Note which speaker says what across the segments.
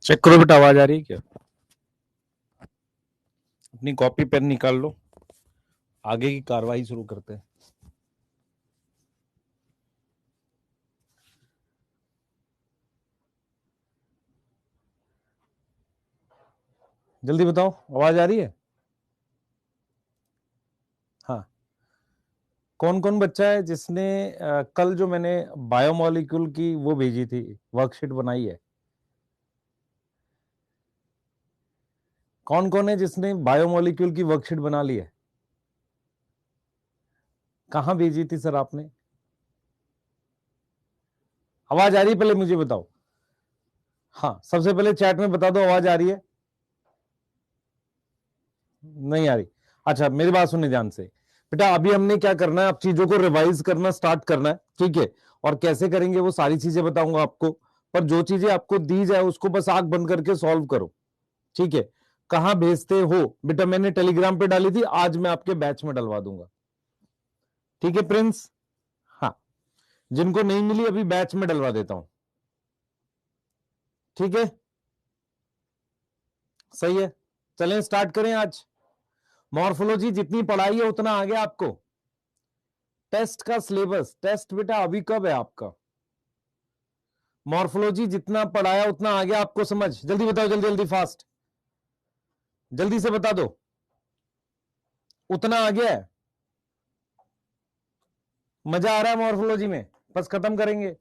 Speaker 1: Check करो बेटा, आवाज आ रही है क्या? अपनी कॉपी पेन निकाल लो, आगे की कार्रवाई शुरू करते हैं। जल्दी बताओ, आवाज आ रही है? हाँ, कौन कौन बच्चा है जिसने कल जो मैंने बायोमोलिक्यूल की वो भेजी थी, वर्कशीट बनाई है? कौन कौन है जिसने बायोमोलिक्यूल की वर्कशीट बना ली है? कहां भेजी थी सर आपने? आवाज आ रही है? पहले मुझे बताओ। हाँ, सबसे पहले चैट में बता दो आवाज आ रही है। नहीं आ रही? अच्छा, मेरी बात सुनने ध्यान से। बेटा अभी हमने क्या करना है, अब चीजों को रिवाइज करना स्टार्ट करना है, ठीक है? और कैसे करेंगे वो सारी चीजें बताऊंगा आपको, पर जो चीजें आपको दी जाए उसको बस आंख बंद करके सॉल्व करो, ठीक है? कहां भेजते हो बेटा? मैंने टेलीग्राम पे डाली थी, आज मैं आपके बैच में डलवा दूंगा, ठीक है प्रिंस? हाँ, जिनको नहीं मिली अभी बैच में डलवा देता हूं, ठीक है? सही है, चलें स्टार्ट करें। आज मॉर्फोलॉजी जितनी पढ़ाई है उतना आ गया आपको। टेस्ट का सिलेबस, टेस्ट बेटा अभी कब है आपका? मॉर्फोलॉजी जितना पढ़ाया उतना आ गया आपको समझ? जल्दी बताओ, जल्दी जल्दी फास्ट, जल्दी से बता दो, उतना आ गया है? मजा आ रहा है मॉर्फोलॉजी में? बस खत्म करेंगे।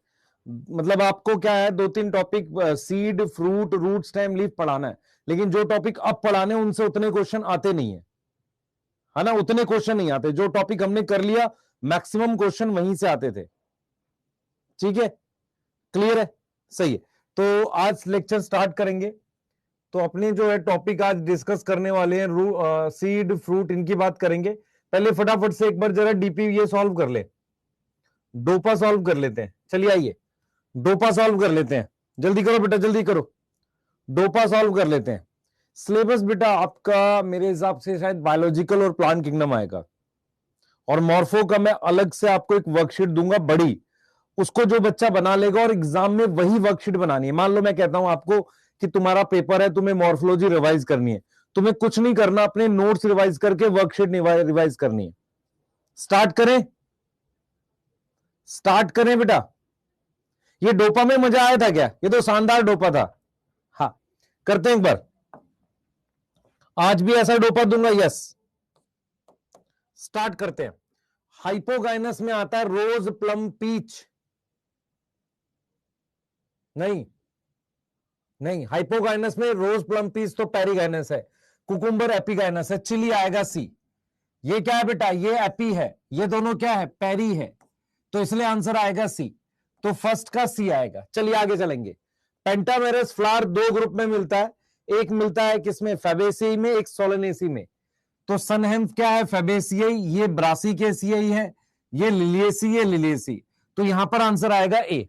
Speaker 1: मतलब आपको क्या है, दो तीन topic seed, fruit, root, stem, leaf पढ़ाना है, लेकिन जो टॉपिक अब पढ़ाने उनसे उतने क्वेश्चन आते नहीं है ना? उतने क्वेश्चन नहीं आते। जो टॉपिक हमने कर लिया मैक्सिमम क्वेश्चन वहीं से आते थे, ठीक है? क्लियर है? सही है। तो आज लेक्चर स्टार्ट करेंगे। तो अपने जो है टॉपिक आज डिस्कस करने वाले हैं, सीड, फ्रूट, इनकी बात करेंगे। पहले फटाफट से एक बार जरा डीपी ये सॉल्व कर ले, डोपा सॉल्व कर लेते हैं। चलिए आइए डोपा सॉल्व कर लेते हैं, जल्दी करो बेटा जल्दी करो, डोपा सॉल्व कर लेते हैं। सिलेबस बेटा आपका मेरे हिसाब से शायद बायोलॉजिकल और प्लांट किंगडम आएगा, और मॉर्फो का मैं अलग से आपको एक वर्कशीट दूंगा बड़ी, उसको जो बच्चा बना लेगा और एग्जाम में वही वर्कशीट बनानी है। मान लो मैं कहता हूं आपको कि तुम्हारा पेपर है, तुम्हें मॉर्फोलॉजी रिवाइज करनी है, तुम्हें कुछ नहीं करना, अपने नोट्स रिवाइज करके वर्कशीट रिवाइज करनी है। स्टार्ट करें? स्टार्ट करें बेटा? ये डोपा में मजा आया था क्या? ये तो शानदार डोपा था। हाँ, करते हैं एक बार, आज भी ऐसा डोपा दूंगा। यस, स्टार्ट करते हैं। हाइपोगाइनस में आता है रोज, प्लम, पीच। नहीं नहीं, हाइपोगाइनस में रोज, प्लम, पीच तो पेरीगाइनस है, कुकुम्बर एपीगाइनस है, चिली आएगा सी। ये क्या है बेटा? ये एपी है, ये दोनों क्या है? पेरी है, तो इसलिए आंसर आएगा सी। तो फर्स्ट का सी आएगा। चलिए आगे चलेंगे। पेंटामेरस फ्लावर दो ग्रुप में मिलता है, एक मिलता है किसमें? फेबेसियाई में, एक सोलेनेसी में। तो सनहेम्फ क्या है? फेबेसियाई। ये ब्रासिकेसियाई है, ये लिलिएसी, ये लिलिएसी। तो यहां पर आंसर आएगा ए,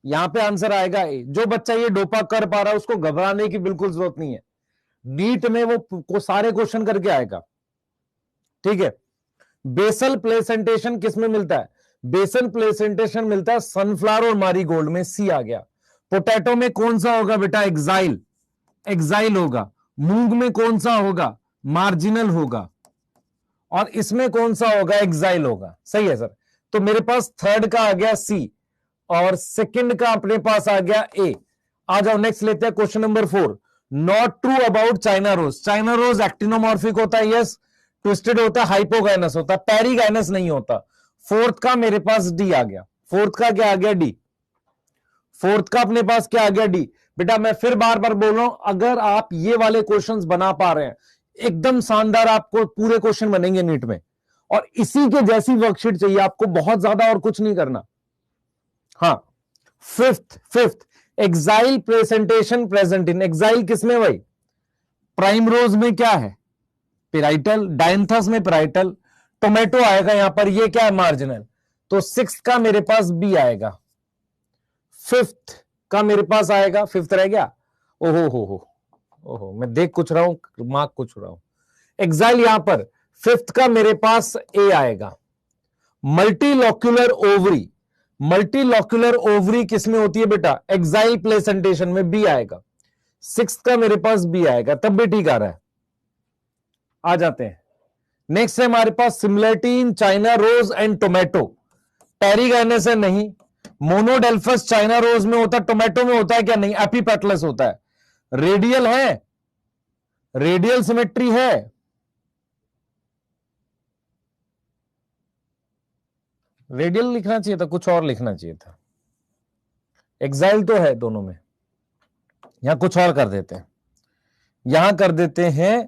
Speaker 1: यहां पे आंसर आएगा ए। जो बच्चा ये डोपा कर पा रहा है उसको घबराने की बिल्कुल जरूरत नहीं है, नीट में वो सारे क्वेश्चन करके आएगा, ठीक है? बेसल प्लेसेंटेशन किस में मिलता है? बेसल प्लेसेंटेशन मिलता है सनफ्लावर और मारीगोल्ड में, सी आ गया। पोटैटो में कौन सा होगा बेटा? एक्साइल, एक्साइल होगा। मूंग में कौन सा होगा? मार्जिनल होगा। और इसमें कौन सा होगा? एक्साइल होगा। सही है सर। तो मेरे पास थर्ड का आ गया सी, और सेकंड का अपने पास आ गया ए। आ जाओ नेक्स्ट लेते हैं, question number 4। Not true about China rose. China rose actinomorphic होता है, यस। ट्विस्टेड होता है, हाइपोगाइनस होता है, पेरीगाइनस नहीं होता। फोर्थ का मेरे पास डी आ गया। फोर्थ का क्या आ गया? डी। फोर्थ का अपने पास क्या आ गया? डी। बेटा मैं फिर बार बार बोल रहा हूं, अगर आप ये वाले क्वेश्चंस बना पा रहे हैं, एकदम शानदार, आपको पूरे क्वेश्चन बनेंगे नीट में। और इसी के जैसी वर्कशीट चाहिए आपको, बहुत ज्यादा और कुछ नहीं करना। हाँ, fifth, fifth axile presentation present in. Axile किसमें भाई? प्राइम रोज में क्या है? पिराइटल। डायंथस में पिराइटल। टोमेटो आएगा यहां पर, ये क्या है? मार्जिनल। तो सिक्स का मेरे पास बी आएगा। फिफ्थ का मेरे पास आएगा, फिफ्थ रह गया। ओहो, ओहो, मैं देख कुछ रहा हूं, मार्क कुछ रहा हूं। एक्साइल यहां पर फिफ्थ का मेरे पास ए आएगा। मल्टीलॉक्यूलर ओवरी, मल्टीलॉक्यूलर ओवरी किसमें होती है बेटा? एक्साइल प्लेसेंटेशन में, बी आएगा। सिक्स का मेरे पास बी आएगा, तब भी ठीक आ रहा है। आ जाते हैं नेक्स्ट है हमारे पास similarity in China rose and tomato. Perigynous है नहीं, मोनोडेल्फस चाइना रोज में होता है, टोमेटो में होता है क्या? नहीं, एपीपेटलस होता है। रेडियल है, रेडियल सिमेट्री है, रेडियल लिखना चाहिए था, कुछ और लिखना चाहिए था। एक्साइल तो है दोनों में, यहां कुछ और कर देते हैं, यहां कर देते हैं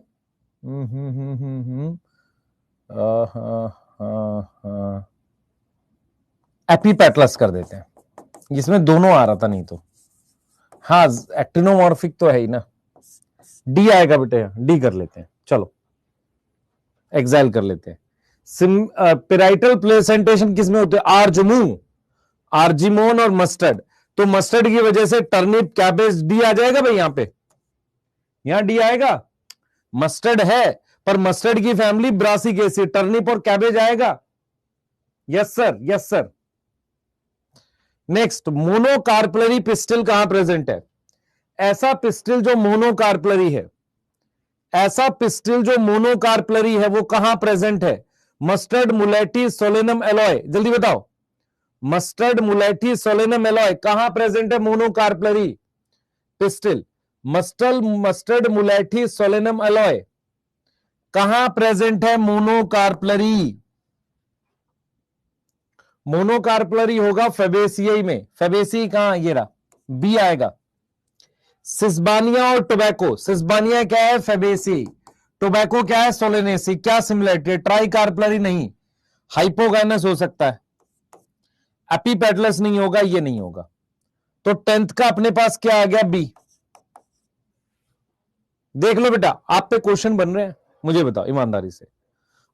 Speaker 1: एपीपेटलस कर देते हैं, जिसमें दोनों आ रहा था नहीं तो। हाँ, एक्टिनोमॉर्फिक तो है ही ना, डी आएगा बेटे, डी कर लेते हैं, चलो एक्साइल कर लेते हैं। पिराइटल प्लेसेंटेशन किसमें होते हैं? आर्जमू, आर्जिमोन और मस्टर्ड। तो मस्टर्ड की वजह से टर्निप, कैबेज, डी आ जाएगा भाई, यहां पे, यहां डी आएगा। मस्टर्ड है, पर मस्टर्ड की फैमिली ब्रासिकेसी, टर्निप और कैबेज आएगा। Yes sir, yes sir. Next, monocarpellary pistil कहां प्रेजेंट है? ऐसा पिस्टिल जो मोनोकार्पलरी है, ऐसा पिस्टिल जो मोनोकार्पलरी है, वो कहां प्रेजेंट है? मस्टर्ड, मुलेटी, सोलेनम, एलॉय, जल्दी बताओ। मस्टर्ड, मुलेटी, सोलेनम, एलॉय कहां प्रेजेंट है? Monocarpellary pistil. मस्टर्ड, मुलेटी, सोलेनम, एलॉय कहां प्रेजेंट है? मोनोकार्पलरी। मोनोकार्पलरी होगा फेबेसियाई में। फेबेसी कहां? ये रहा, बी आएगा। सिस्बानिया और टोबैको, सिस्बानिया क्या है? फेबेसी। टोबैको क्या है? सोलेनेसी। क्या सिमिलरिटी? ट्राई कार्पलरी नहीं, हाइपोगाइनस हो सकता है, एपीपेटलस नहीं होगा, ये नहीं होगा। तो 10th का अपने पास क्या आ गया? बी। देख लो बेटा, आप पे क्वेश्चन बन रहे हैं, मुझे बताओ ईमानदारी से,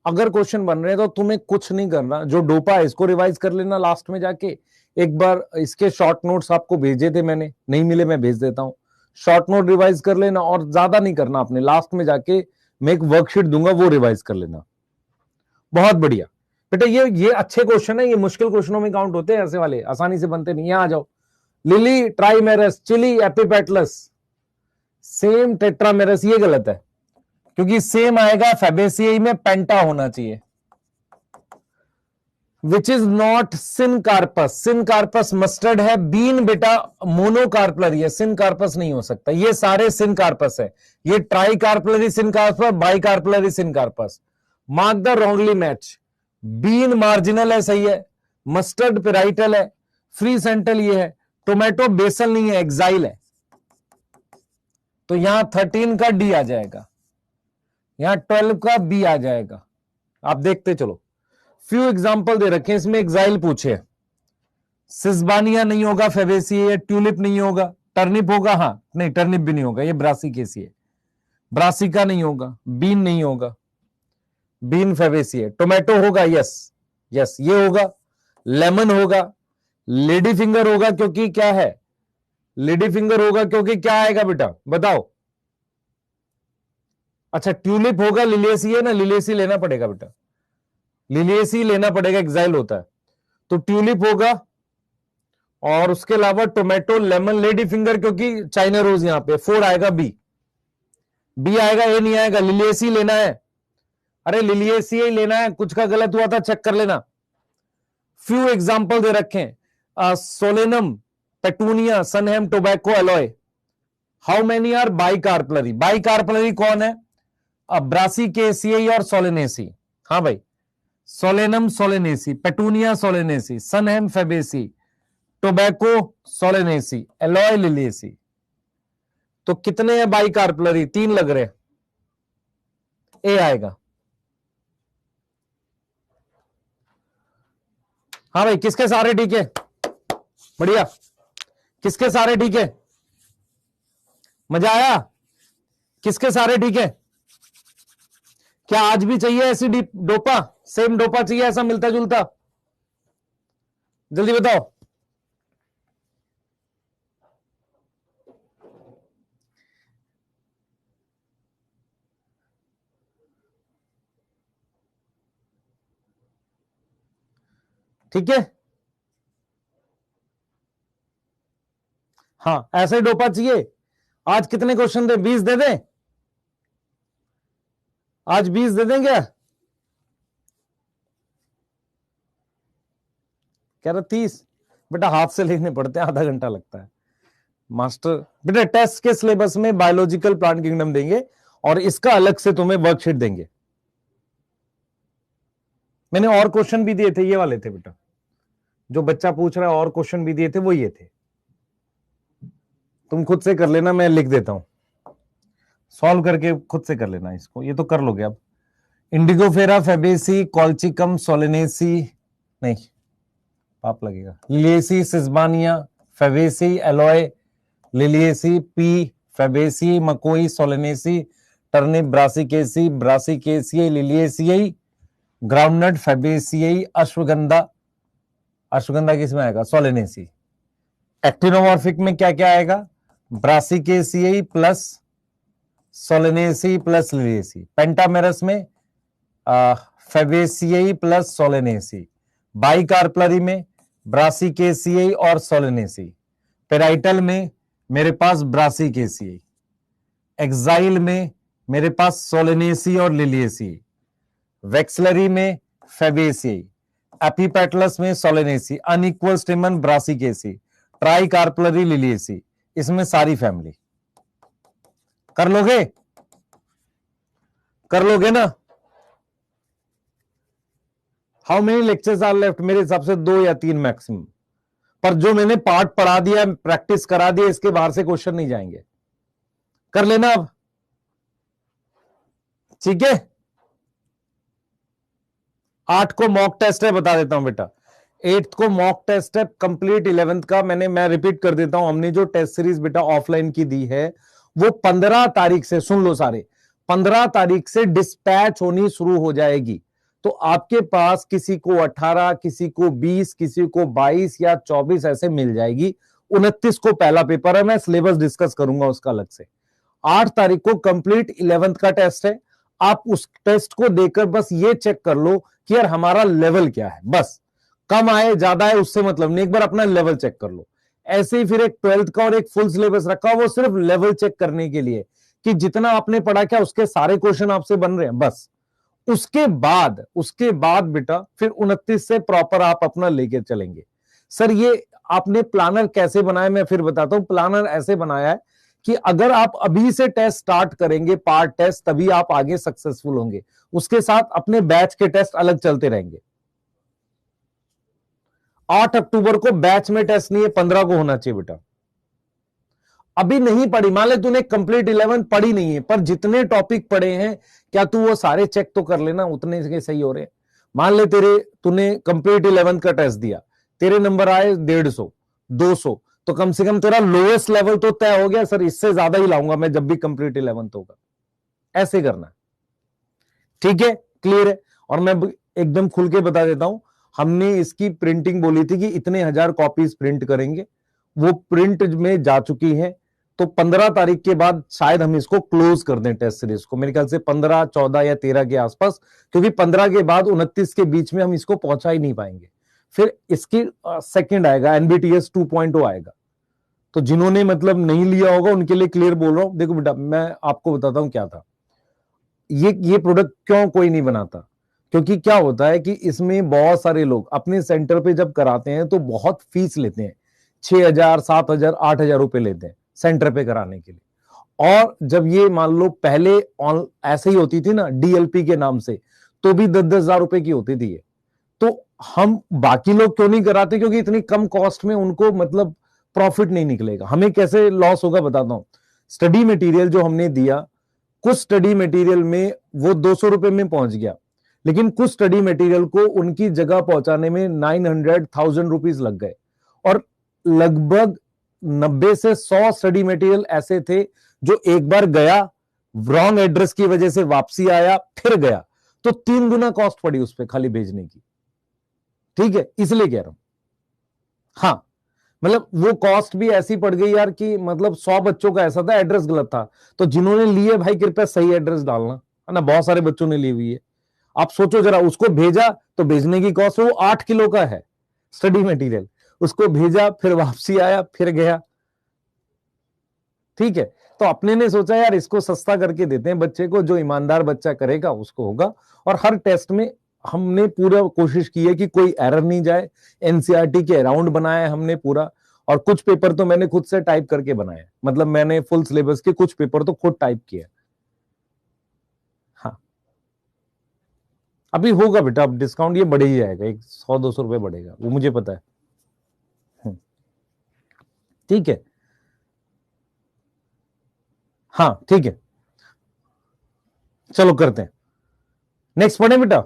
Speaker 1: अगर क्वेश्चन बन रहे हैं तो तुम्हें कुछ नहीं करना, जो डोपा है इसको रिवाइज कर लेना लास्ट में जाके। एक बार इसके शॉर्ट नोट्स आपको भेजे थे मैंने, नहीं मिले मैं भेज देता हूं, शॉर्ट नोट रिवाइज कर लेना, और ज्यादा नहीं करना आपने, लास्ट में जाके मैं एक वर्कशीट दूंगा, वो रिवाइज कर लेना। बहुत बढ़िया बेटा, ये अच्छे क्वेश्चन है, ये मुश्किल क्वेश्चनों में काउंट होते हैं, ऐसे वाले आसानी से बनते नहीं। यहां आ जाओ, lily, trimerous, chilli, epipetalous, same, tetramerous, ये गलत है, क्योंकि सेम आएगा फेबेसियाई में, पेंटा होना चाहिए। Which is not syncarpous, syncarpous mustard है, बीन बेटा मोनोकार्पलरी है, सिनकार्पस नहीं हो सकता, ये सारे सिनकार्पस है, ये tricarpellary syncarpous, bicarpellary syncarpous. Mark the wrongly match, bean marginal है, सही है, मस्टर्ड पेराइटल है, फ्री सेंटल ये है, टोमेटो बेसल नहीं है, एक्साइल है। तो यहां 13 का डी आ जाएगा, यहां 12 का बी आ जाएगा। आप देखते चलो, फ्यू एग्जाम्पल दे रखे हैं इसमें, एक्साइल पूछे, सिस्बानिया नहीं होगा, फेबेसी है, ट्यूलिप नहीं होगा, टर्निप होगा, हाँ नहीं टर्निप भी नहीं होगा, ये ब्रासिकेसी है, ब्रासिका नहीं होगा, बीन नहीं होगा, बीन फेबेसी है, टोमेटो होगा, यस यस ये होगा, लेमन होगा, लेडी फिंगर होगा, क्योंकि क्या है? लेडी फिंगर होगा क्योंकि क्या आएगा बेटा, बताओ। अच्छा, ट्यूलिप होगा, लिलियसी है ना, लिलियसी लेना पड़ेगा बेटा, लिलियसी लेना पड़ेगा, एक्साइल होता है, तो ट्यूलिप होगा, और उसके अलावा टोमेटो, लेमन, लेडी फिंगर, क्योंकि चाइना रोज यहां पे, 4 आएगा, बी, बी आएगा, ए नहीं आएगा, लिलियसी लेना है, अरे लिलियसी ही लेना है, कुछ का गलत हुआ था चेक कर लेना। फ्यू एग्जाम्पल दे रखे हैं, solanum, petunia, sunhemp, tobacco, aloe, how many are bicarpellary? Bicarpellary कौन है? ब्रासिकेसियाई और सोलेनेसी, हाँ भाई, solanum solanaceae, petunia solanaceae, sunhemp fabaceae, tobacco solanaceae, aloe liliaceae. तो कितने हैं बाइकार्पलरी? 3 लग रहे, ए आएगा। हाँ भाई, किसके सारे ठीक है? बढ़िया, किसके सारे ठीक है? मजा आया? किसके सारे ठीक है? क्या आज भी चाहिए ऐसी डोपा, सेम डोपा चाहिए, ऐसा मिलता जुलता? जल्दी बताओ। ठीक है, हाँ ऐसे डोपा चाहिए। आज कितने क्वेश्चन दे, 20 दे दें? आज 20 दे दें क्या? कह रहा 30। बेटा हाथ से लिखने पड़ते हैं, आधा घंटा लगता है मास्टर। बेटा टेस्ट के सिलेबस में बायोलॉजिकल प्लांट किंगडम देंगे और इसका अलग से तुम्हें वर्कशीट देंगे। मैंने और क्वेश्चन भी दिए थे, ये वाले थे बेटा, जो बच्चा पूछ रहा है और क्वेश्चन भी दिए थे वो ये थे। तुम खुद से कर लेना, मैं लिख देता हूं, सॉल्व करके खुद से कर लेना इसको, ये तो कर लोगे अब। इंडिगोफेरा फेबेसी कॉल्चिकम सोलेनेसी, नहीं पाप लगेगा, liliaceae sesbania fabaceae aloe liliaceae pea fabaceae मकोई solanaceae turnip brassicaceae brassicaceae liliaceae groundnut fabaceae ashwagandha, ashwagandha किसमें आएगा? सोलेनेसी। एक्टिनोमॉर्फिक में क्या क्या आएगा? Brassicaceae plus solanaceae plus liliaceae. Pentamerous में फेबेसी प्लस सोलेनेसी। बाइकार्पलरी में ब्रासिकेसी और सोलेनेसी। पेराइटल में मेरे पास ब्रासिकेसी। एक्साइल में मेरे पास सोलेनेसी और लिलिएसी। वेक्सलरी में फेबेसी। एपिपेटलस में Solanaceae. Unequal stamen Brassicaceae. Tricarpellary Liliaceae. इसमें सारी फैमिली कर लोगे? कर लोगे ना? How many lectures are left? मेरे हिसाब से 2 या 3 मैक्सिमम, पर जो मैंने पार्ट पढ़ा दिया, प्रैक्टिस करा दिया, इसके बाहर से क्वेश्चन नहीं जाएंगे। कर लेना अब, ठीक है? 8 को मॉक टेस्ट है, बता देता हूं बेटा। 8th को मॉक टेस्ट है कंप्लीट। 11th का मैं रिपीट कर देता हूं, हमने जो टेस्ट सीरीज बेटा ऑफलाइन की दी है वो 15 तारीख से, सुन लो सारे, 15 तारीख से डिस्पैच होनी शुरू हो जाएगी। तो आपके पास किसी को 18, किसी को 20, किसी को 22 या 24 ऐसे मिल जाएगी। 29 को पहला पेपर है, मैं सिलेबस डिस्कस करूंगा उसका अलग से। 8 तारीख को कंप्लीट 11th का टेस्ट है। आप उस टेस्ट को देकर बस ये चेक कर लो कि यार हमारा लेवल क्या है, बस कम आए ज्यादा है उससे मतलब नहीं, एक बार अपना लेवल चेक कर लो। ऐसे ही फिर एक 12th का और एक फुल सिलेबस रखा, वो सिर्फ लेवल चेक करने के लिए कि जितना आपने पढ़ा क्या उसके सारे क्वेश्चन आपसे बन रहे हैं, बस। उसके बाद बेटा फिर 29 से प्रॉपर आप अपना लेके चलेंगे। सर ये आपने प्लानर कैसे बनाया, मैं फिर बताता हूं। प्लानर ऐसे बनाया है कि अगर आप अभी से टेस्ट स्टार्ट करेंगे, पार्ट टेस्ट, तभी आप आगे सक्सेसफुल होंगे। उसके साथ अपने बैच के टेस्ट अलग चलते रहेंगे। 8 अक्टूबर को बैच में टेस्ट नहीं है, 15 को होना चाहिए बेटा। अभी नहीं पढ़ी, मान ले तूने कंप्लीट 11 पढ़ी नहीं है, पर जितने टॉपिक पढ़े हैं क्या तू वो सारे चेक तो कर लेना, उतने के सही हो रहे हैं। मान ले तूने कंप्लीट 11 का टेस्ट दिया, तेरे नंबर आए 150, 200, तो कम से कम तेरा लोएस्ट लेवल तो तय हो गया। सर इससे ज्यादा ही लाऊंगा मैं जब भी कंप्लीट 11 होगा, ऐसे करना, ठीक है? क्लियर है? और मैं एकदम खुल के बता देता हूं, हमने इसकी प्रिंटिंग बोली थी कि इतने 1000 कॉपीज प्रिंट करेंगे, वो प्रिंट में जा चुकी है। तो 15 तारीख के बाद शायद हम इसको क्लोज कर दें टेस्ट सीरीज को, मेरे ख्याल से 15, 14 या 13 के आसपास, क्योंकि 15 के बाद 29 के बीच में हम इसको पहुंचा ही नहीं पाएंगे। फिर इसकी सेकंड आएगा, एनबीटीएस 2.0 आएगा। तो जिन्होंने मतलब नहीं लिया होगा उनके लिए क्लियर बोल रहा हूं। देखो बेटा मैं आपको बताता हूं क्या था, ये प्रोडक्ट क्यों कोई नहीं बनाता, क्योंकि क्या होता है कि इसमें बहुत सारे लोग अपने सेंटर पे जब कराते हैं तो बहुत फीस लेते हैं, 6,000, 7,000, 8,000 रुपए लेते हैं सेंटर पे कराने के लिए। और जब ये मान लो पहले ऐसे ही होती थी ना डीएलपी के नाम से, तो भी 10-10 हजार रुपए की होती थी ये। तो हम बाकी लोग क्यों नहीं कराते, क्योंकि इतनी कम कॉस्ट में उनको मतलब प्रॉफिट नहीं निकलेगा। हमें कैसे लॉस होगा बताता हूं। स्टडी मटेरियल जो हमने दिया, कुछ स्टडी मटेरियल में वो 200 रुपए में पहुंच गया, लेकिन कुछ स्टडी मटेरियल को उनकी जगह पहुंचाने में 900,000 रुपीज लग गए। और लगभग 90 से 100 स्टडी मटेरियल ऐसे थे जो एक बार गया, रॉन्ग एड्रेस की वजह से वापसी आया, फिर गया, तो 3 गुना कॉस्ट पड़ी उस पर खाली भेजने की। ठीक है, इसलिए कह रहा हूं। हाँ मतलब वो कॉस्ट भी ऐसी पड़ गई यार कि मतलब 100 बच्चों का ऐसा था एड्रेस गलत था, तो जिन्होंने लिए भाई कृपया सही एड्रेस डालना, है ना। बहुत सारे बच्चों ने ली हुई है। आप सोचो जरा, उसको भेजा तो भेजने की कॉस्ट वो 8 किलो का है स्टडी मटेरियल, उसको भेजा फिर वापसी आया फिर गया, ठीक है, तो अपने ने सोचा यार इसको सस्ता करके देते हैं बच्चे को, जो ईमानदार बच्चा करेगा उसको होगा। और हर टेस्ट में हमने पूरा कोशिश की है कि कोई एरर नहीं जाए, एनसीईआरटी के अराउंड बनाया है हमने पूरा। और कुछ पेपर तो मैंने खुद से टाइप करके बनाए, मतलब मैंने फुल सिलेबस के कुछ पेपर तो खुद टाइप किए। हाँ, अभी होगा बेटा, अब डिस्काउंट ये बढ़ ही जाएगा, 100-200 रुपए बढ़ेगा, वो मुझे पता है। ठीक है, हाँ ठीक है, चलो करते हैं, नेक्स्ट पढ़े बेटा।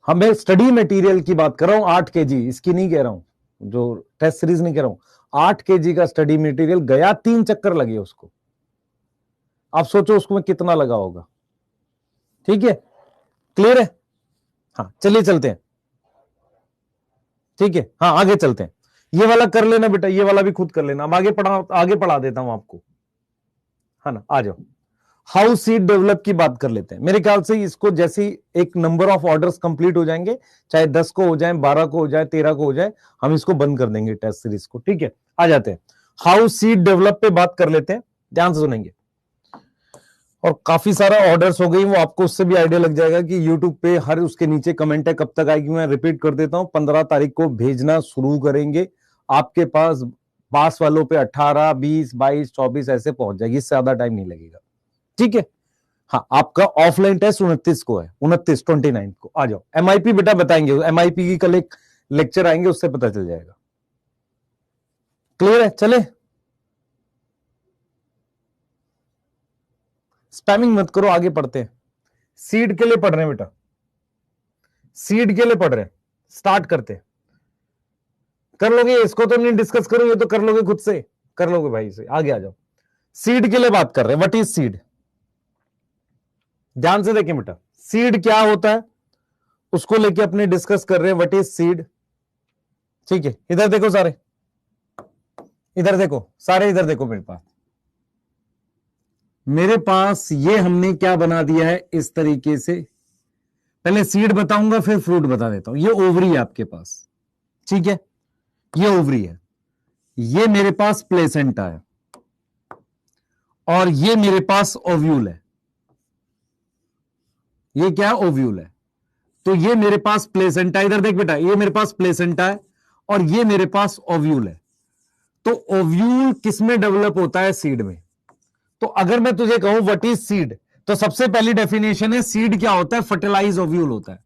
Speaker 1: हम मैं स्टडी मटेरियल की बात कर रहा हूं, 8 kg, इसकी नहीं कह रहा हूं, जो टेस्ट सीरीज नहीं कह रहा हूं। 8 kg का स्टडी मटेरियल गया, 3 चक्कर लगे उसको। आप सोचो उसको में कितना लगा होगा। ठीक है, क्लियर है? हाँ चलिए चलते हैं। ठीक है, हाँ आगे चलते हैं। ये वाला कर लेना बेटा, ये वाला भी खुद कर लेना। अब आगे पढ़ा देता हूं आपको, है ना। आ जाओ, हाउ सीड डेवलप की बात कर लेते हैं। मेरे ख्याल से इसको जैसे एक नंबर ऑफ ऑर्डर्स कंप्लीट हो जाएंगे, चाहे 10 को हो जाए, 12 को हो जाए, 13 को हो जाए, हम इसको बंद कर देंगे टेस्ट सीरीज को। ठीक है, आ जाते हैं, हाउ सीड डेवलप पे बात कर लेते हैं, ध्यान से सुनेंगे। और काफी सारा ऑर्डर्स हो गई, वो आपको उससे भी आइडिया लग जाएगा कि यूट्यूब पे हर उसके नीचे कमेंट है, कब तक आएगी। मैं रिपीट कर देता हूं, 15 तारीख को भेजना शुरू करेंगे। आपके पास वालों पे 18, 20, 22, 24 ऐसे पहुंच जाएगी, इससे ज्यादा टाइम नहीं लगेगा। ठीक है, हाँ आपका ऑफलाइन टेस्ट 29 को है, 29 को। आ जाओ, एमआईपी बेटा बताएंगे, एमआईपी की कल एक लेक्चर आएंगे, उससे पता चल जाएगा। क्लियर है? चले, स्पैमिंग मत करो, आगे पढ़ते हैं। सीड के लिए पढ़ रहे हैं बेटा, सीड के लिए पढ़ रहे हैं, स्टार्ट करते हैं। कर लोगे इसको, तो नहीं डिस्कस करो, ये तो कर लोगे, खुद से कर लोगे भाई से। आगे आ जाओ, सीड के लिए बात कर रहे हैं। What is seed? ध्यान से देखें बेटा, सीड क्या होता है उसको लेके अपने डिस्कस कर रहे हैं। What is seed? ठीक है, इधर देखो सारे, इधर देखो सारे, इधर देखो मेरे पास ये हमने क्या बना दिया है इस तरीके से। पहले सीड बताऊंगा, फिर फ्रूट बता देता हूं। ये ओवरी है आपके पास, ठीक है, ये ओवरी है, ये मेरे पास प्लेसेंटा है, और ये मेरे पास ओव्यूल है। ये क्या है? ओव्यूल है। तो ये मेरे पास प्लेसेंटा, इधर देख बेटा, ये मेरे पास प्लेसेंटा है और ये मेरे पास ओव्यूल है। तो ओव्यूल किसमें डेवलप होता है? सीड में। तो अगर मैं तुझे कहूं व्हाट इज सीड, तो सबसे पहली डेफिनेशन है, सीड क्या होता है? फर्टिलाइज ओव्यूल होता है।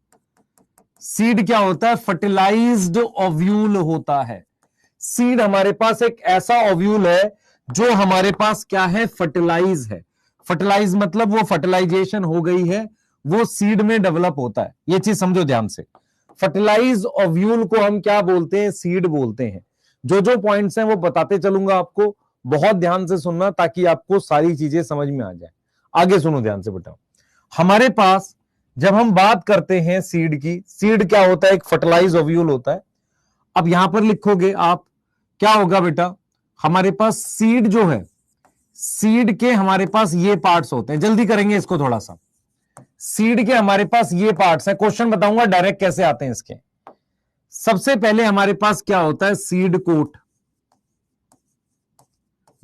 Speaker 1: सीड क्या होता है? फर्टिलाइज्ड ओव्यूल होता है। सीड हमारे पास एक ऐसा ओव्यूल है जो हमारे पास क्या है? फर्टिलाइज है। फर्टिलाइज मतलब वो फर्टिलाइजेशन हो गई है, वो सीड में डेवलप होता है। ये चीज समझो ध्यान से। फर्टिलाइज ओव्यूल को हम क्या बोलते हैं? सीड बोलते हैं। जो जो पॉइंट्स हैं वो बताते चलूंगा आपको, बहुत ध्यान से सुनना ताकि आपको सारी चीजें समझ में आ जाए। आगे सुनो ध्यान से बेटा। हमारे पास जब हम बात करते हैं सीड की, सीड क्या होता है? एक फर्टिलाइज ओव्यूल होता है। अब यहां पर लिखोगे आप, क्या होगा बेटा? हमारे पास सीड जो है, सीड के हमारे पास ये पार्ट्स होते हैं। जल्दी करेंगे इसको थोड़ा सा। सीड के हमारे पास ये पार्ट्स है, क्वेश्चन बताऊंगा डायरेक्ट कैसे आते हैं इसके। सबसे पहले हमारे पास क्या होता है? Seed coat.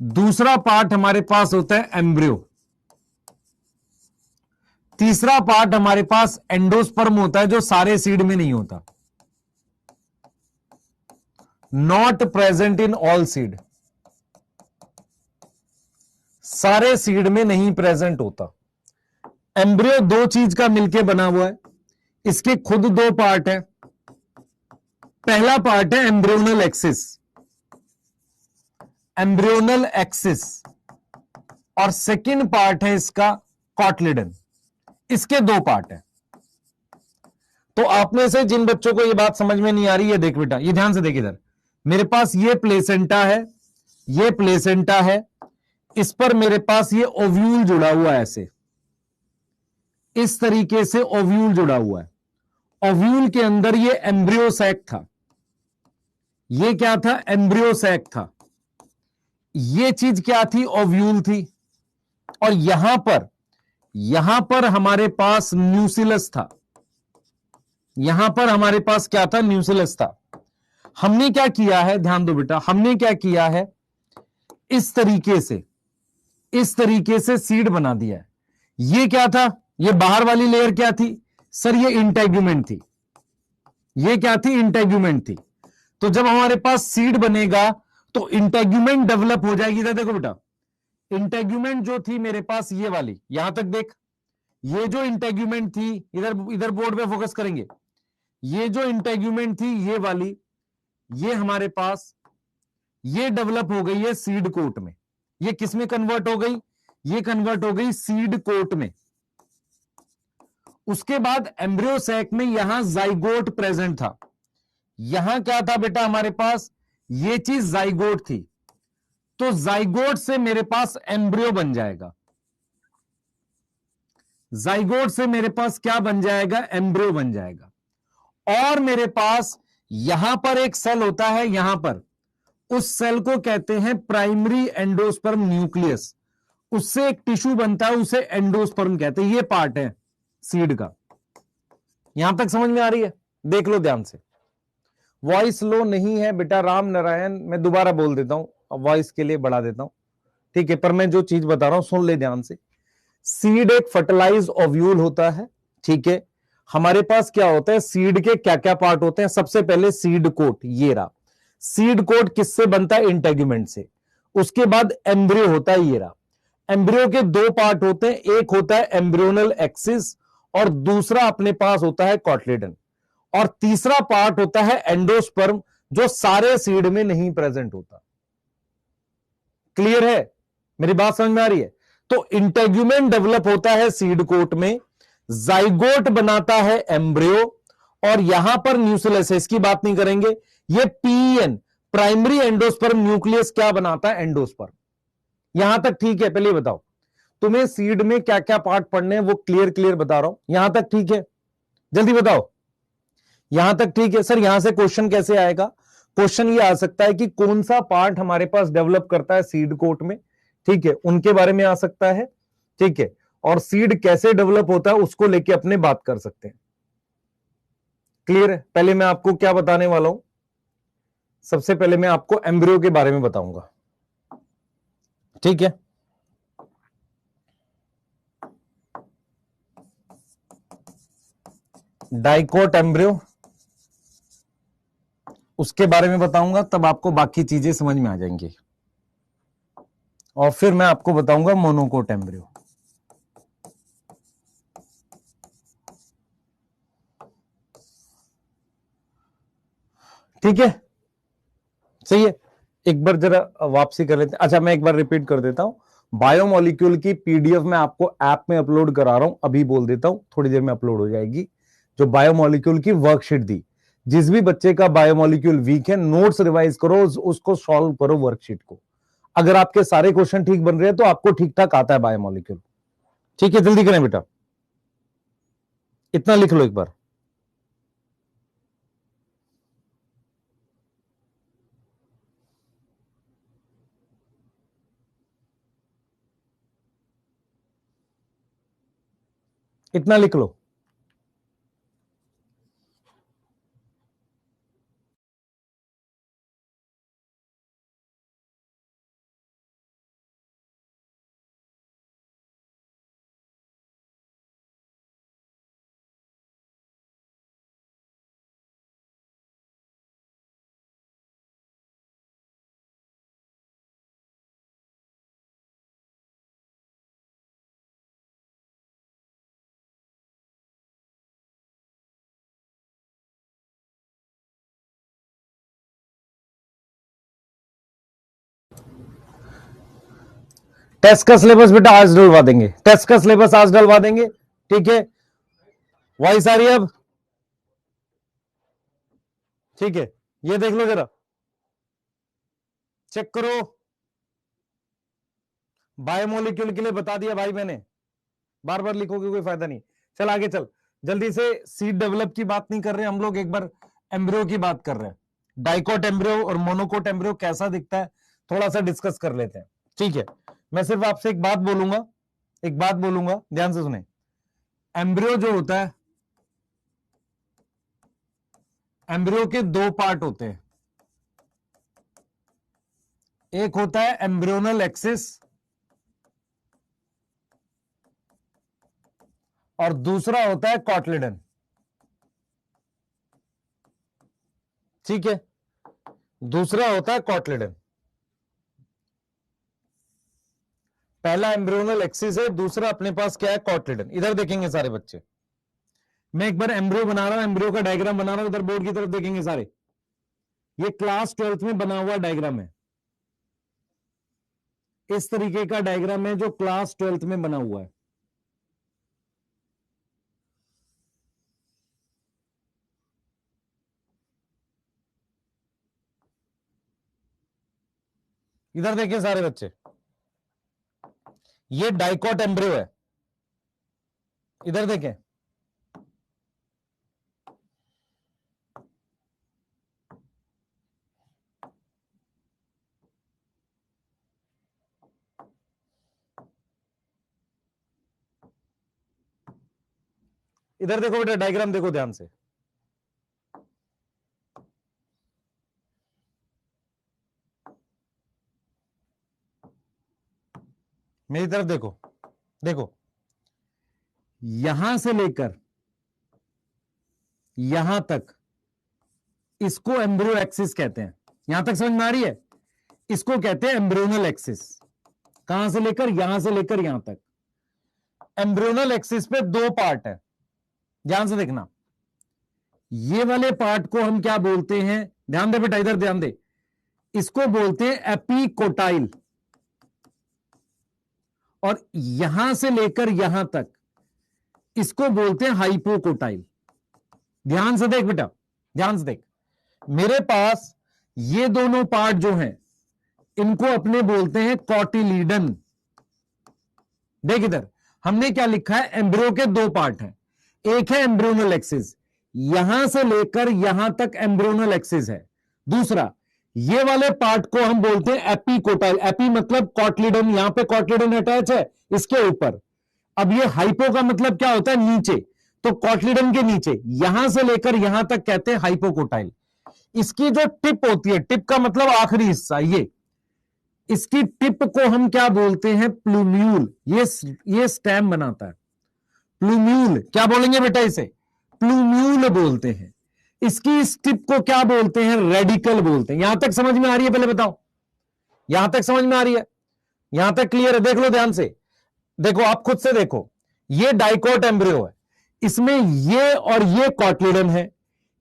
Speaker 1: दूसरा पार्ट हमारे पास होता है एम्ब्रियो। तीसरा पार्ट हमारे पास एंडोस्पर्म होता है, जो सारे सीड में नहीं होता, not present in all seed, सारे सीड में नहीं प्रेजेंट होता। एम्ब्रियो दो चीज का मिलके बना हुआ है, इसके खुद दो पार्ट है। पहला पार्ट है एम्ब्रियोनल एक्सिस, एम्ब्रियोनल एक्सिस, और सेकंड पार्ट है इसका कॉटलिडन। इसके दो पार्ट है। तो आप में से जिन बच्चों को ये बात समझ में नहीं आ रही है, देख बेटा, ये ध्यान से देख इधर। मेरे पास ये प्लेसेंटा है, ये प्लेसेंटा है, इस पर मेरे पास ये ओव्यूल जुड़ा हुआ है, ऐसे इस तरीके से ओव्यूल जुड़ा हुआ है। ओव्यूल के अंदर ये एम्ब्रियो सैक था। ये क्या था? एम्ब्रियो सैक था। ये चीज क्या थी? ओव्यूल थी। और यहां पर हमारे पास न्यूसिलस था। यहां पर हमारे पास क्या था? न्यूसिलस था। हमने क्या किया है? ध्यान दो बेटा, हमने क्या किया है? इस तरीके से सीड बना दिया है। ये क्या था? ये बाहर वाली लेयर क्या थी सर? ये इंटेग्यूमेंट थी। ये क्या थी? इंटेग्यूमेंट थी। तो जब हमारे पास सीड बनेगा तो इंटेग्यूमेंट डेवलप हो जाएगी। इधर देखो बेटा, इंटेग्यूमेंट जो थी मेरे पास ये वाली, यहां तक देख, ये जो इंटेग्यूमेंट थी, इधर इधर बोर्ड पे फोकस करेंगे, ये जो इंटेग्यूमेंट थी ये वाली, ये हमारे पास ये डेवलप हो गई है सीड कोट में। ये किस में कन्वर्ट हो गई? ये कन्वर्ट हो गई सीड कोट में। उसके बाद एम्ब्रियो सैक में यहां जाइगोट प्रेजेंट था। यहां क्या था बेटा हमारे पास? ये चीज जाइगोट थी। तो जाइगोट से मेरे पास एम्ब्रियो बन जाएगा। जाइगोट से मेरे पास क्या बन जाएगा? एम्ब्रियो बन जाएगा। और मेरे पास यहां पर एक सेल होता है, यहां पर, उस सेल को कहते हैं प्राइमरी एंडोस्पर्म न्यूक्लियस। उससे एक टिश्यू बनता है, उसे एंडोस्पर्म कहते हैं। ये पार्ट है सीड का। यहां तक समझ में आ रही है? देख लो ध्यान से। वॉइस लो नहीं है बेटा राम नारायण, मैं दोबारा बोल देता हूं, वॉइस के लिए बढ़ा देता हूं, ठीक है? पर मैं जो चीज बता रहा हूं सुन ले ध्यान से। सीड एक फर्टिलाइज ओव्यूल होता है, ठीक है? हमारे पास क्या होता है? सीड के क्या क्या पार्ट होते हैं? सबसे पहले सीड कोट, ये रहा। सीड कोट किससे बनता है? इंटेग्यूमेंट से। उसके बाद एम्ब्रियो होता है, ये रहा। एम्ब्रियो के दो पार्ट होते हैं, एक होता है एम्ब्रियोनल एक्सिस और दूसरा अपने पास होता है कॉटलेडन, और तीसरा पार्ट होता है एंडोस्पर्म, जो सारे सीड में नहीं प्रेजेंट होता। क्लियर है? मेरी बात समझ में आ रही है? तो इंटेग्यूमेंट डेवलप होता है सीड कोट में, जाइगोट बनाता है एम्ब्रियो, और यहां पर न्यूक्लियस है, इसकी बात नहीं करेंगे। ये पीएन, प्राइमरी एंडोस्पर्म न्यूक्लियस, क्या बनाता है? एंडोस्पर्म। यहां तक ठीक है? पहले बताओ तुम्हें सीड में क्या क्या पार्ट पढ़ने हैं, वो क्लियर बता रहा हूं। यहां तक ठीक है? जल्दी बताओ। यहां तक ठीक है? सर यहां से क्वेश्चन कैसे आएगा? क्वेश्चन ये आ सकता है कि कौन सा पार्ट हमारे पास डेवलप करता है सीड कोट में, ठीक है? उनके बारे में आ सकता है, ठीक है? और सीड कैसे डेवलप होता है उसको लेके अपने बात कर सकते हैं। क्लियर है? पहले मैं आपको क्या बताने वाला हूं? सबसे पहले मैं आपको एम्ब्रियो के बारे में बताऊंगा, ठीक है? डाइकोट एम्ब्रियो, उसके बारे में बताऊंगा, तब आपको बाकी चीजें समझ में आ जाएंगी। और फिर मैं आपको बताऊंगा मोनोकोट एम्ब्रियो। ठीक है? सही है? एक बार जरा वापसी कर लेते हैं। अच्छा, मैं एक बार रिपीट कर देता हूं। बायोमोलिक्यूल की पीडीएफ मैं आपको ऐप में अपलोड करा रहा हूं, अभी बोल देता हूं, थोड़ी देर में अपलोड हो जाएगी। जो बायोमोलिक्यूल की वर्कशीट दी, जिस भी बच्चे का बायोमोलिक्यूल वीक है, नोट्स रिवाइज करो, उसको सॉल्व करो वर्कशीट को। अगर आपके सारे क्वेश्चन ठीक बन रहे हैं तो आपको ठीक ठाक आता है बायोमोलिक्यूल। ठीक है? जल्दी करें बेटा, इतना लिख लो एक बार। इतना लिख लो। टेस्ट का सिलेबस बेटा आज डलवा देंगे, टेस्ट का सिलेबस आज डलवा देंगे, ठीक है? वॉइस आ रही है अब? ठीक है, ये देख लो जरा, चेक करो। बायोमोलिक्यूल के लिए बता दिया भाई मैंने, बार बार लिखोगे कोई फायदा नहीं। चल आगे चल, जल्दी से। सीड डेवलप की बात नहीं कर रहे हम लोग, एक बार एम्ब्रियो की बात कर रहे हैं। डाइकोट एम्ब्रियो और मोनोकोट एम्ब्रियो कैसा दिखता है थोड़ा सा डिस्कस कर लेते हैं, ठीक है? मैं सिर्फ आपसे एक बात बोलूंगा, एक बात बोलूंगा, ध्यान से सुने। एम्ब्रियो जो होता है, एम्ब्रियो के दो पार्ट होते हैं। एक होता है एम्ब्रियोनल एक्सिस और दूसरा होता है कॉटलिडन। ठीक है, दूसरा होता है कॉटलिडन। पहला एम्ब्रियोनल एक्सिस है, दूसरा अपने पास क्या है, कॉटलिडन। इधर देखेंगे सारे बच्चे, मैं एक बार एम्ब्रियो बना रहा हूं, एम्ब्रियो का डायग्राम बना रहा हूं, इधर बोर्ड की तरफ देखेंगे सारे। ये क्लास 12th में बना हुआ डायग्राम है, इस तरीके का डायग्राम है जो क्लास 12th में बना हुआ है। इधर देखिए सारे बच्चे, ये डाइकॉट एम्ब्रियो है। इधर देखें, इधर देखो बेटा, डायग्राम देखो ध्यान से। मेरी तरफ देखो, देखो यहां से लेकर यहां तक इसको एम्ब्रियो एक्सिस कहते हैं। यहां तक समझ में आ रही है? इसको कहते हैं एम्ब्रियोनल एक्सिस। कहां से लेकर यहां तक। एम्ब्रियोनल एक्सिस पे दो पार्ट है, ध्यान से देखना। ये वाले पार्ट को हम क्या बोलते हैं, ध्यान दे बेटा, इधर ध्यान दे। इसको बोलते हैं एपिकोटाइल, और यहां से लेकर यहां तक इसको बोलते हैं हाइपोकोटाइल। ध्यान से देख बेटा, ध्यान से देख। मेरे पास ये दोनों पार्ट जो हैं, इनको अपने बोलते हैं कॉटिलीडन। देख इधर हमने क्या लिखा है, एम्ब्रियो के दो पार्ट हैं। एक है एम्ब्रियोनल एक्सिस, यहां से लेकर यहां तक एम्ब्रियोनल एक्सिस है। दूसरा, ये वाले पार्ट को हम बोलते हैं एपिकोटाइल। एपी मतलब कॉटिलीडन, यहां पे कॉटिलीडन अटैच है इसके ऊपर। अब ये हाइपो का मतलब क्या होता है, नीचे, तो कॉटिलीडन के नीचे यहां से लेकर यहां तक कहते हैं हाइपोकोटाइल। इसकी जो टिप होती है, टिप का मतलब आखिरी हिस्सा, ये इसकी टिप को हम क्या बोलते हैं, प्लूम्यूल। ये स्टेम बनाता है। प्लूम्यूल क्या बोलेंगे बेटा, इसे प्लूम्यूल बोलते हैं। इसकी इस टिप को क्या बोलते हैं, रेडिकल बोलते हैं। यहां तक समझ में आ रही है, पहले बताओ, यहां तक समझ में आ रही है? यहां तक क्लियर है? देख लो ध्यान से, देखो आप खुद से देखो। ये डाइकोट एम्ब्रियो है, इसमें ये और ये कॉटिलीडन है।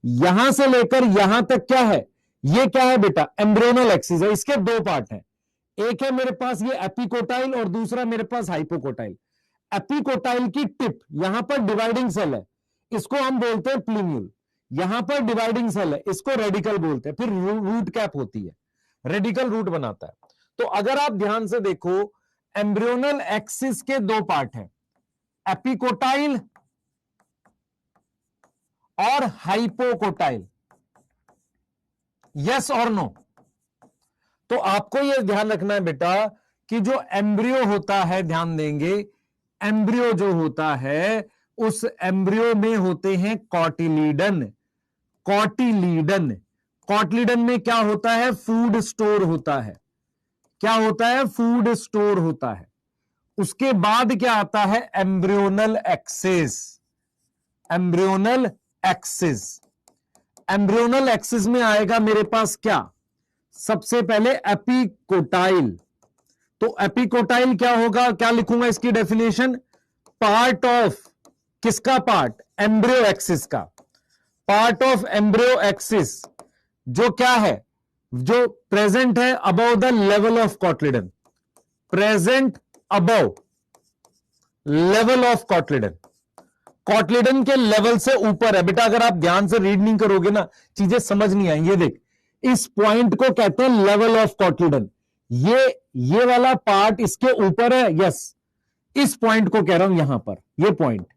Speaker 1: यहां से लेकर यहां तक क्या है, ये क्या है बेटा, एम्ब्रियोनल एक्सिस है। इसके दो पार्ट हैं, एक है मेरे पास ये एपिकोटाइल और दूसरा मेरे पास हाइपोकोटाइल। एपिकोटाइल की टिप, यहां पर डिवाइडिंग सेल है, इसको हम बोलते हैं प्लूम्यूल। यहां पर डिवाइडिंग सेल है, इसको रेडिकल बोलते हैं। फिर रूट कैप होती है, रेडिकल रूट बनाता है। तो अगर आप ध्यान से देखो, एम्ब्रियोनल एक्सिस के दो पार्ट हैं, एपिकोटाइल और हाइपोकोटाइल। यस और नो? तो आपको यह ध्यान रखना है बेटा कि जो एम्ब्रियो होता है, ध्यान देंगे, एम्ब्रियो जो होता है, उस एम्ब्रियो में होते हैं कॉटिलीडन। कॉटिलीडन, कॉटिलीडन में क्या होता है, फूड स्टोर होता है। क्या होता है, फूड स्टोर होता है। उसके बाद क्या आता है, embryonal axis. Embryonal axis, embryonal axis में आएगा मेरे पास क्या, सबसे पहले एपिकोटाइल। तो एपिकोटाइल क्या होगा, क्या लिखूंगा इसकी डेफिनेशन, पार्ट ऑफ, किसका पार्ट, एम्ब्रियो एक्सिस का। पार्ट ऑफ एम्ब्रियो एक्सिस जो क्या है, जो प्रेजेंट है above the level of cotyledon. Present above level of cotyledon, cotyledon के लेवल से ऊपर है। बेटा अगर आप ध्यान से रीड नहीं करोगे ना, चीजें समझ नहीं आएंगी। ये देख, इस पॉइंट को कहते हैं लेवल ऑफ कॉटिलीडन। ये वाला पार्ट इसके ऊपर है, यस, इस पॉइंट को कह रहा हूं यहां पर, ये पॉइंट।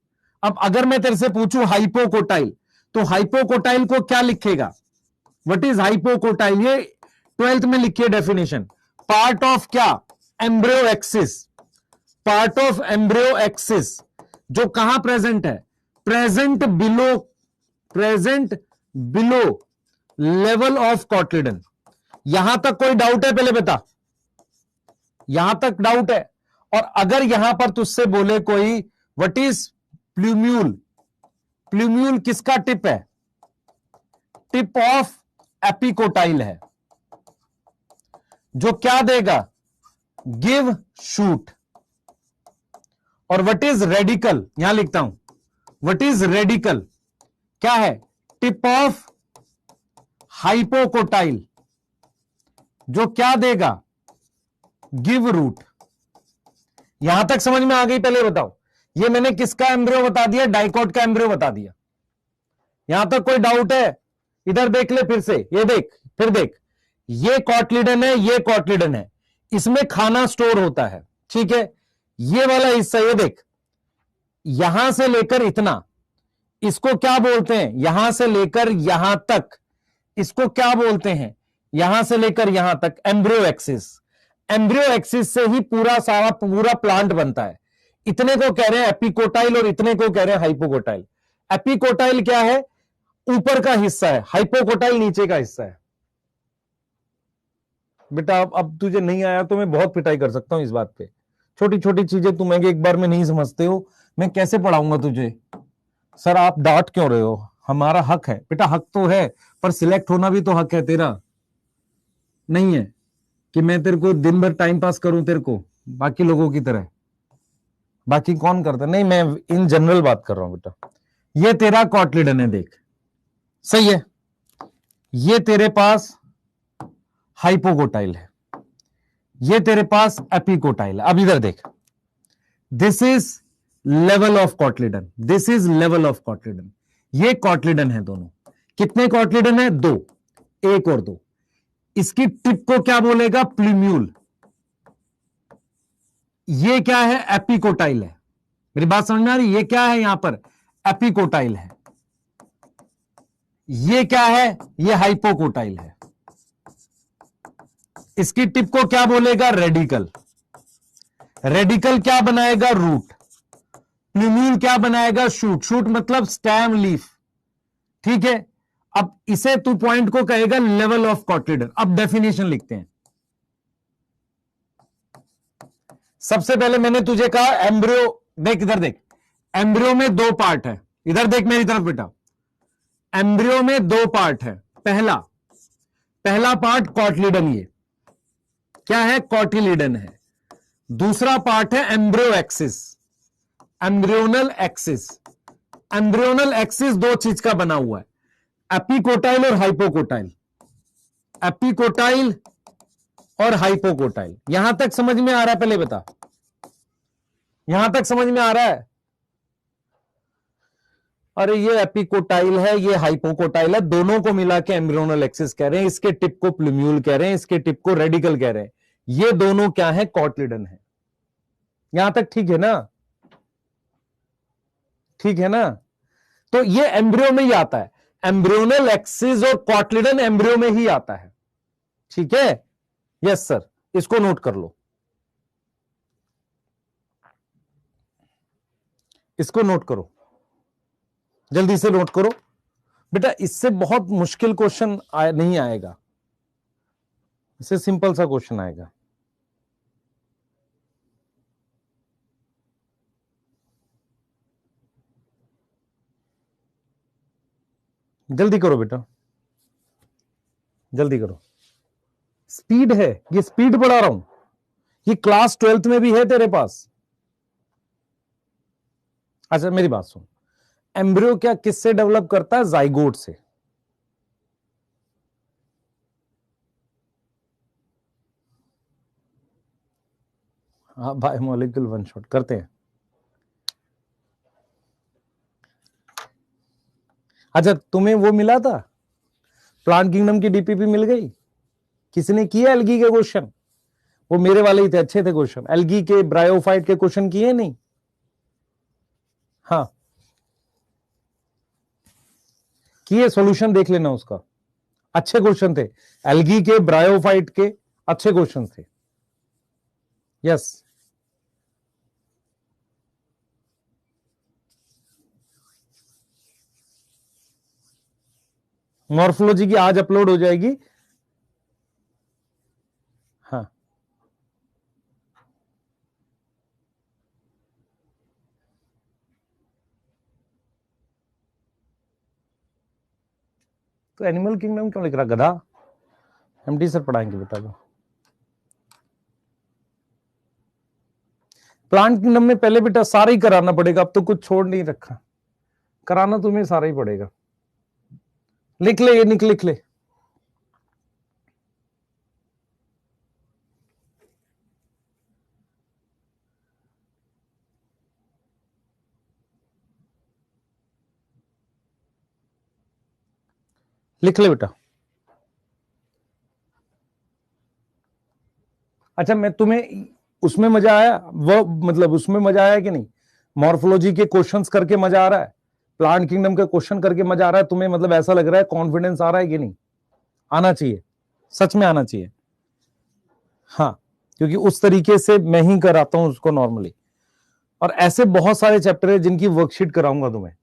Speaker 1: अब अगर मैं तेरे से पूछूं हाइपोकोटाइल, तो हाइपोकोटाइल को क्या लिखेगा, व्हाट इज हाइपोकोटाइल, ये 12th में लिखिए डेफिनेशन। पार्ट ऑफ क्या, embryo axis. Part of embryo axis जो कहां प्रेजेंट है, present below level of cotyledon. यहां तक कोई डाउट है, पहले बता, यहां तक डाउट है? और अगर यहां पर तुझसे बोले कोई व्हाट इज प्लूम्यूल, प्लूम्यूल किसका टिप है? टिप ऑफ एपिकोटाइल है, जो क्या देगा? Give shoot. और व्हाट इज रेडिकल, यहां लिखता हूं, व्हाट इज रेडिकल क्या है? टिप ऑफ हाइपोकोटाइल, जो क्या देगा? Give root. यहां तक समझ में आ गई? पहले बताओ, ये मैंने किसका एम्ब्रियो बता दिया? डाइकॉट का एम्ब्रियो बता दिया। यहां तक कोई डाउट है? इधर देख ले फिर से, ये देख, फिर देख, ये कॉटलिडन है, ये कॉटलिडन है, इसमें खाना स्टोर होता है, ठीक है? ये वाला हिस्सा, ये देख, यहां से लेकर इतना, इसको क्या बोलते हैं? यहां से लेकर यहां तक, इसको क्या बोलते हैं? यहां से लेकर यहां तक एम्ब्रियो एक्सिस। एम्ब्रियो एक्सिस से ही पूरा सारा पूरा प्लांट बनता है। इतने को कह रहे हैं एपिकोटाइल और इतने को कह रहे हैं हाइपोकोटाइल। एपिकोटाइल क्या है? ऊपर का हिस्सा है, हाइपोकोटाइल नीचे का हिस्सा है। बेटा अब तुझे नहीं आया तो मैं बहुत पिटाई कर सकता हूं इस बात पे। छोटी छोटी चीजें तुम एक बार में नहीं समझते हो, मैं कैसे पढ़ाऊंगा तुझे? सर आप डांट क्यों रहे हो? हमारा हक है बेटा, हक तो है, पर सिलेक्ट होना भी तो हक है तेरा, नहीं है कि मैं तेरे को दिन भर टाइम पास करूं तेरे को बाकी लोगों की तरह। बाकी कौन करता? नहीं, मैं इन जनरल बात कर रहा हूं बेटा। ये तेरा कॉटलिडन है, देख, सही है? ये तेरे पास हाइपोकोटाइल है, ये तेरे पास एपिकोटाइल है। अब इधर देख, this is level of cotyledon, this is level of cotyledon. ये कॉटलिडन है दोनों। कितने कॉटलिडन है? 2, 1 और 2। इसकी टिप को क्या बोलेगा? प्लूम्यूल। ये क्या है? एपिकोटाइल है। मेरी बात समझ में आ रही? ये क्या है यहां पर? एपिकोटाइल है। ये क्या है? ये हाइपोकोटाइल है। इसकी टिप को क्या बोलेगा? रेडिकल। रेडिकल क्या बनाएगा? रूट। प्लूम्यूल क्या बनाएगा? शूट। शूट मतलब स्टेम, लीफ, ठीक है? अब इसे तू पॉइंट को कहेगा लेवल ऑफ कॉटलिडन। अब डेफिनेशन लिखते हैं। सबसे पहले मैंने तुझे कहा एम्ब्रियो, देख इधर देख, एम्ब्रियो में 2 पार्ट है। इधर देख मेरी तरफ बेटा, एम्ब्रियो में 2 पार्ट है। पहला पार्ट कॉटलिडन, ये क्या है? कॉटिलिडन है। दूसरा पार्ट है embryo axis, embryonal axis. Embryonal axis 2 चीज का बना हुआ है, एपिकोटाइल और हाइपोकोटाइल। एपिकोटाइल और हाइपोकोटाइल। यहां तक समझ में आ रहा है? पहले बता, यहां तक समझ में आ रहा है? अरे ये एपिकोटाइल है, ये हाइपोकोटाइल है, दोनों को मिला के एम्ब्रियोनल एक्सिस कह रहे हैं। इसके टिप को प्लूम्यूल कह रहे हैं, इसके टिप को रेडिकल कह रहे हैं। ये दोनों क्या है? कॉटलिडन है। यहां तक ठीक है ना? ठीक है ना? तो ये एम्ब्रियो में ही आता है। एम्ब्रियोनल एक्सिस और कॉटलिडन एम्ब्रियो में ही आता है, ठीक है? यस सर, इसको नोट कर लो, इसको नोट करो, जल्दी से नोट करो बेटा। इससे बहुत मुश्किल क्वेश्चन नहीं आएगा, इससे सिंपल सा क्वेश्चन आएगा। जल्दी करो बेटा, जल्दी करो। स्पीड है, ये स्पीड बढ़ा रहा हूं, ये क्लास 12th में भी है तेरे पास। अच्छा मेरी बात सुन, एम्ब्रियो क्या किससे डेवलप करता है? जाइगोट से। हाँ बाय मॉलिक्यूल वन शॉट करते हैं। अच्छा तुम्हें वो मिला था, प्लांट किंगडम की डीपीपी मिल गई? किसने किया एल्गी के क्वेश्चन? वो मेरे वाले ही थे, अच्छे थे क्वेश्चन। एल्गी के ब्रायोफाइट के क्वेश्चन किए नहीं? हाँ किए, सॉल्यूशन देख लेना उसका, अच्छे क्वेश्चन थे। एल्गी के ब्रायोफाइट के अच्छे क्वेश्चन थे। यस मॉर्फोलॉजी की आज अपलोड हो जाएगी। हाँ तो एनिमल किंगडम क्यों लिख रहा गधा? एमडी सर पढ़ाएंगे बेटा को। प्लांट किंगडम में पहले बेटा सारा ही कराना पड़ेगा, अब तो कुछ छोड़ नहीं रखा, कराना तुम्हें सारा ही पड़ेगा। लिख ले, ये लिख ले। लिख ले बेटा। अच्छा, मैं तुम्हें उसमें मजा आया, वो मतलब उसमें मजा आया कि नहीं? मॉर्फोलॉजी के क्वेश्चंस करके मजा आ रहा है, प्लांट किंगडम के क्वेश्चन करके मजा आ रहा है तुम्हें? मतलब ऐसा लग रहा है कॉन्फिडेंस आ रहा है कि नहीं? आना चाहिए, सच में आना चाहिए। हाँ, क्योंकि उस तरीके से मैं ही कराता हूं उसको नॉर्मली, और ऐसे बहुत सारे चैप्टर है जिनकी वर्कशीट कराऊंगा तुम्हें।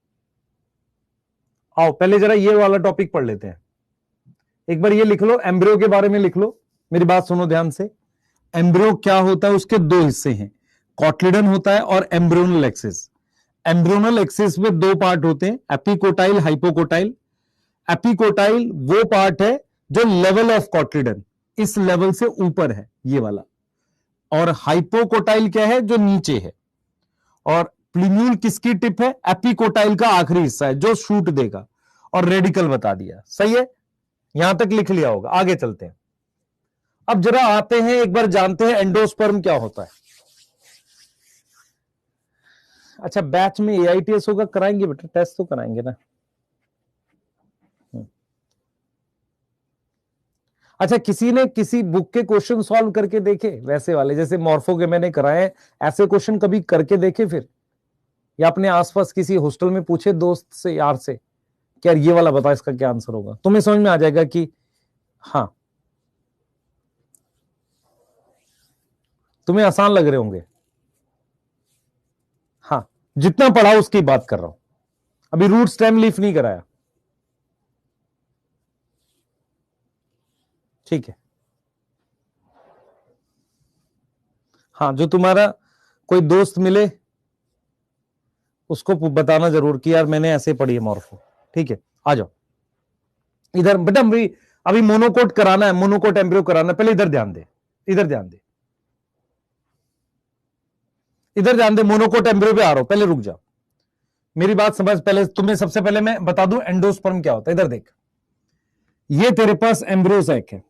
Speaker 1: आओ पहले जरा ये वाला टॉपिक पढ़ लेते हैं। एक बार ये लिख लो, एम्ब्रियो के बारे में लिख लो, मेरी बात सुनो ध्यान से। एम्ब्रियो क्या होता है, उसके दो हिस्से हैं, कॉटलिडन होता है और एम्ब्रियोनल एक्सिस। एम्ब्रियोनल एक्सिस में दो पार्ट होते हैं, एपिकोटाइल, हाइपोकोटाइल। एपिकोटाइल वो पार्ट है जो लेवल ऑफ कॉटलिडन, इस लेवल से ऊपर है ये वाला, और हाइपोकोटाइल क्या है, जो नीचे है। और प्लिम्यूल किसकी टिप है? एपिकोटाइल का आखिरी हिस्सा है जो शूट देगा, और रेडिकल बता दिया। सही है, यहां तक लिख लिया होगा। आगे चलते हैं, अब जरा आते हैं एक बार जानते हैं एंडोस्पर्म क्या होता है। अच्छा, बैच में एआईटीएस होगा, कराएंगे बेटा, टेस्ट तो कराएंगे ना। अच्छा, किसी ने किसी बुक के क्वेश्चन सॉल्व करके देखे वैसे वाले, जैसे मॉर्फो के मैंने कराए, ऐसे क्वेश्चन कभी करके देखे फिर? या अपने आसपास किसी हॉस्टल में पूछे दोस्त से, यार से, क्या ये वाला बता इसका क्या आंसर होगा? तुम्हें समझ में आ जाएगा कि हाँ, तुम्हें आसान लग रहे होंगे। हाँ, जितना पढ़ा उसकी बात कर रहा हूं, अभी रूट स्टेम लीफ नहीं कराया। ठीक है, हाँ, जो तुम्हारा कोई दोस्त मिले उसको बताना जरूर कि यार मैंने ऐसे पढ़ी है मॉर्फो। ठीक है, आ जाओ इधर बेटा, अभी मोनोकोट कराना है, मोनोकोट एम्ब्रियो कराना है। पहले इधर ध्यान दे, इधर ध्यान दे, इधर ध्यान दे, मोनोकोट एम्ब्रियो पे आ रहा हूं, पहले रुक जा, मेरी बात समझ। पहले तुम्हें सबसे पहले मैं बता दूं एंडोस्पर्म क्या होता है। इधर देख, ये तेरे पास एम्ब्रियो सैक है,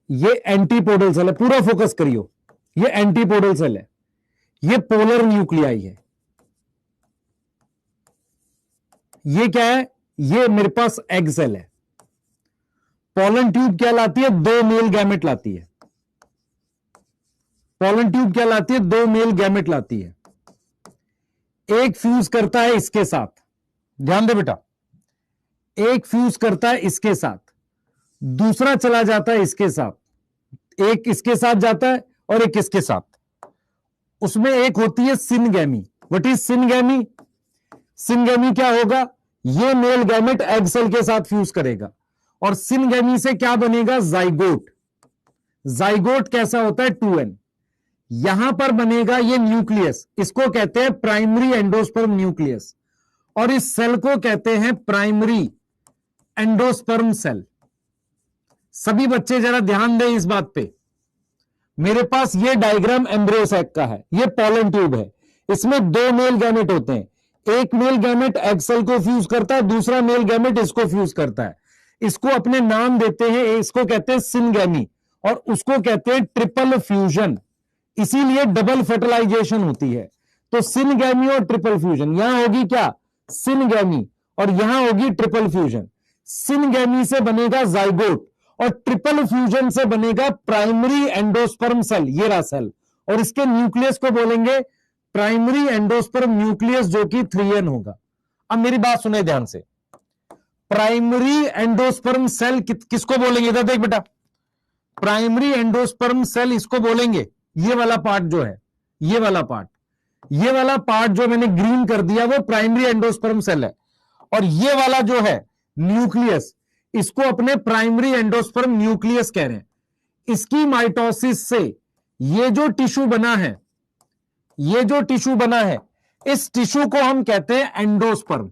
Speaker 1: ये एंटीपोडल सेल है, पूरा फोकस करियो, ये एंटीपोडल सेल है, ये पोलर न्यूक्लियाई है। ये क्या है? ये मेरे पास एग सेल है। पोलन ट्यूब क्या लाती है? दो मेल गैमेट लाती है। पोलन ट्यूब क्या लाती है? दो मेल गैमेट लाती है। एक फ्यूज करता है इसके साथ, ध्यान दे बेटा, एक फ्यूज करता है इसके साथ, दूसरा चला जाता है इसके साथ, एक इसके साथ जाता है और एक इसके साथ। उसमें एक होती है syngamy. What is syngamy? Syngamy क्या होगा? ये मेल गैमेट एग सेल के साथ फ्यूज करेगा, और सिनगैमी से क्या बनेगा? जाइगोट। जाइगोट कैसा होता है? 2n। यहां पर बनेगा ये न्यूक्लियस, इसको कहते हैं प्राइमरी एंडोस्पर्म न्यूक्लियस, और इस सेल को कहते हैं प्राइमरी एंडोस्पर्म सेल। सभी बच्चे जरा ध्यान दें इस बात पे। मेरे पास ये डायग्राम एम्ब्रियो सैक का है, ये पोलन ट्यूब है, इसमें दो मेल गैमेट होते हैं, एक मेल गैमेट एग सेल को फ्यूज करता है, दूसरा मेल गैमेट इसको फ्यूज करता है। इसको अपने नाम देते हैं, इसको कहते हैं सिनगैमी, और उसको कहते हैं ट्रिपल फ्यूजन, इसीलिए डबल फर्टिलाइजेशन होती है। तो सिनगैमी और ट्रिपल फ्यूजन, यहां होगी क्या? सिनगैमी, और यहां होगी ट्रिपल फ्यूजन। सिनगैमी से बनेगा जाइगोट, और ट्रिपल फ्यूजन से बनेगा प्राइमरी एंडोस्पर्म सेल, ये रहा सेल, और इसके न्यूक्लियस को बोलेंगे प्राइमरी एंडोस्पर्म न्यूक्लियस, जो कि 3n होगा। अब मेरी बात सुने ध्यान से, प्राइमरी एंडोस्पर्म सेल किसको बोलेंगे? इधर देख बेटा, प्राइमरी एंडोस्पर्म सेल इसको बोलेंगे, ये वाला पार्ट जो है, ये वाला पार्ट, ये वाला पार्ट जो मैंने ग्रीन कर दिया वो प्राइमरी एंडोस्पर्म सेल है, और ये वाला जो है न्यूक्लियस, इसको अपने प्राइमरी एंडोस्पर्म न्यूक्लियस कह रहे हैं। इसकी माइटोसिस से ये जो टिश्यू बना है, ये जो टिश्यू बना है, इस टिश्यू को हम कहते हैं एंडोस्पर्म।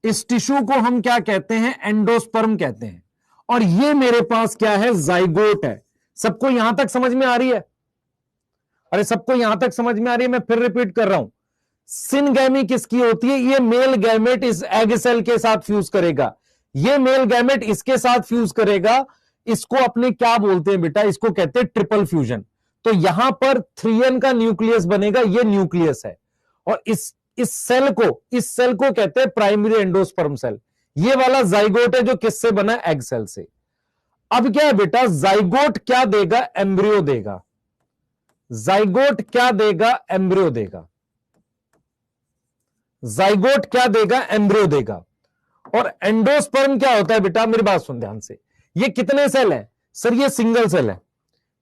Speaker 1: इस टिश्यू को हम क्या कहते हैं? एंडोस्पर्म कहते हैं। और ये मेरे पास क्या है? जाइगोट है। सबको यहां तक समझ में आ रही है? अरे सबको यहां तक समझ में आ रही है? मैं फिर रिपीट कर रहा हूं, सिनगैमी किसकी होती है? ये मेल गैमेट इस एग सेल के साथ फ्यूज करेगा, ये मेल गैमेट इसके साथ फ्यूज करेगा। इसको अपने क्या बोलते हैं बेटा? इसको कहते हैं ट्रिपल फ्यूजन। तो यहां पर 3n का न्यूक्लियस बनेगा, ये न्यूक्लियस है। और इस सेल को कहते हैं प्राइमरी एंडोस्पर्म सेल। ये वाला जाइगोट है जो किससे बना? एग सेल से। अब क्या है बेटा? जाइगोट क्या देगा? एम्ब्रियो देगा। जाइगोट क्या देगा? एम्ब्रियो देगा। जाइगोट क्या देगा? एम्ब्रियो देगा। और एंडोस्पर्म क्या होता है बेटा? मेरी बात सुन ध्यान से। ये कितने सेल है? सर ये सिंगल सेल है।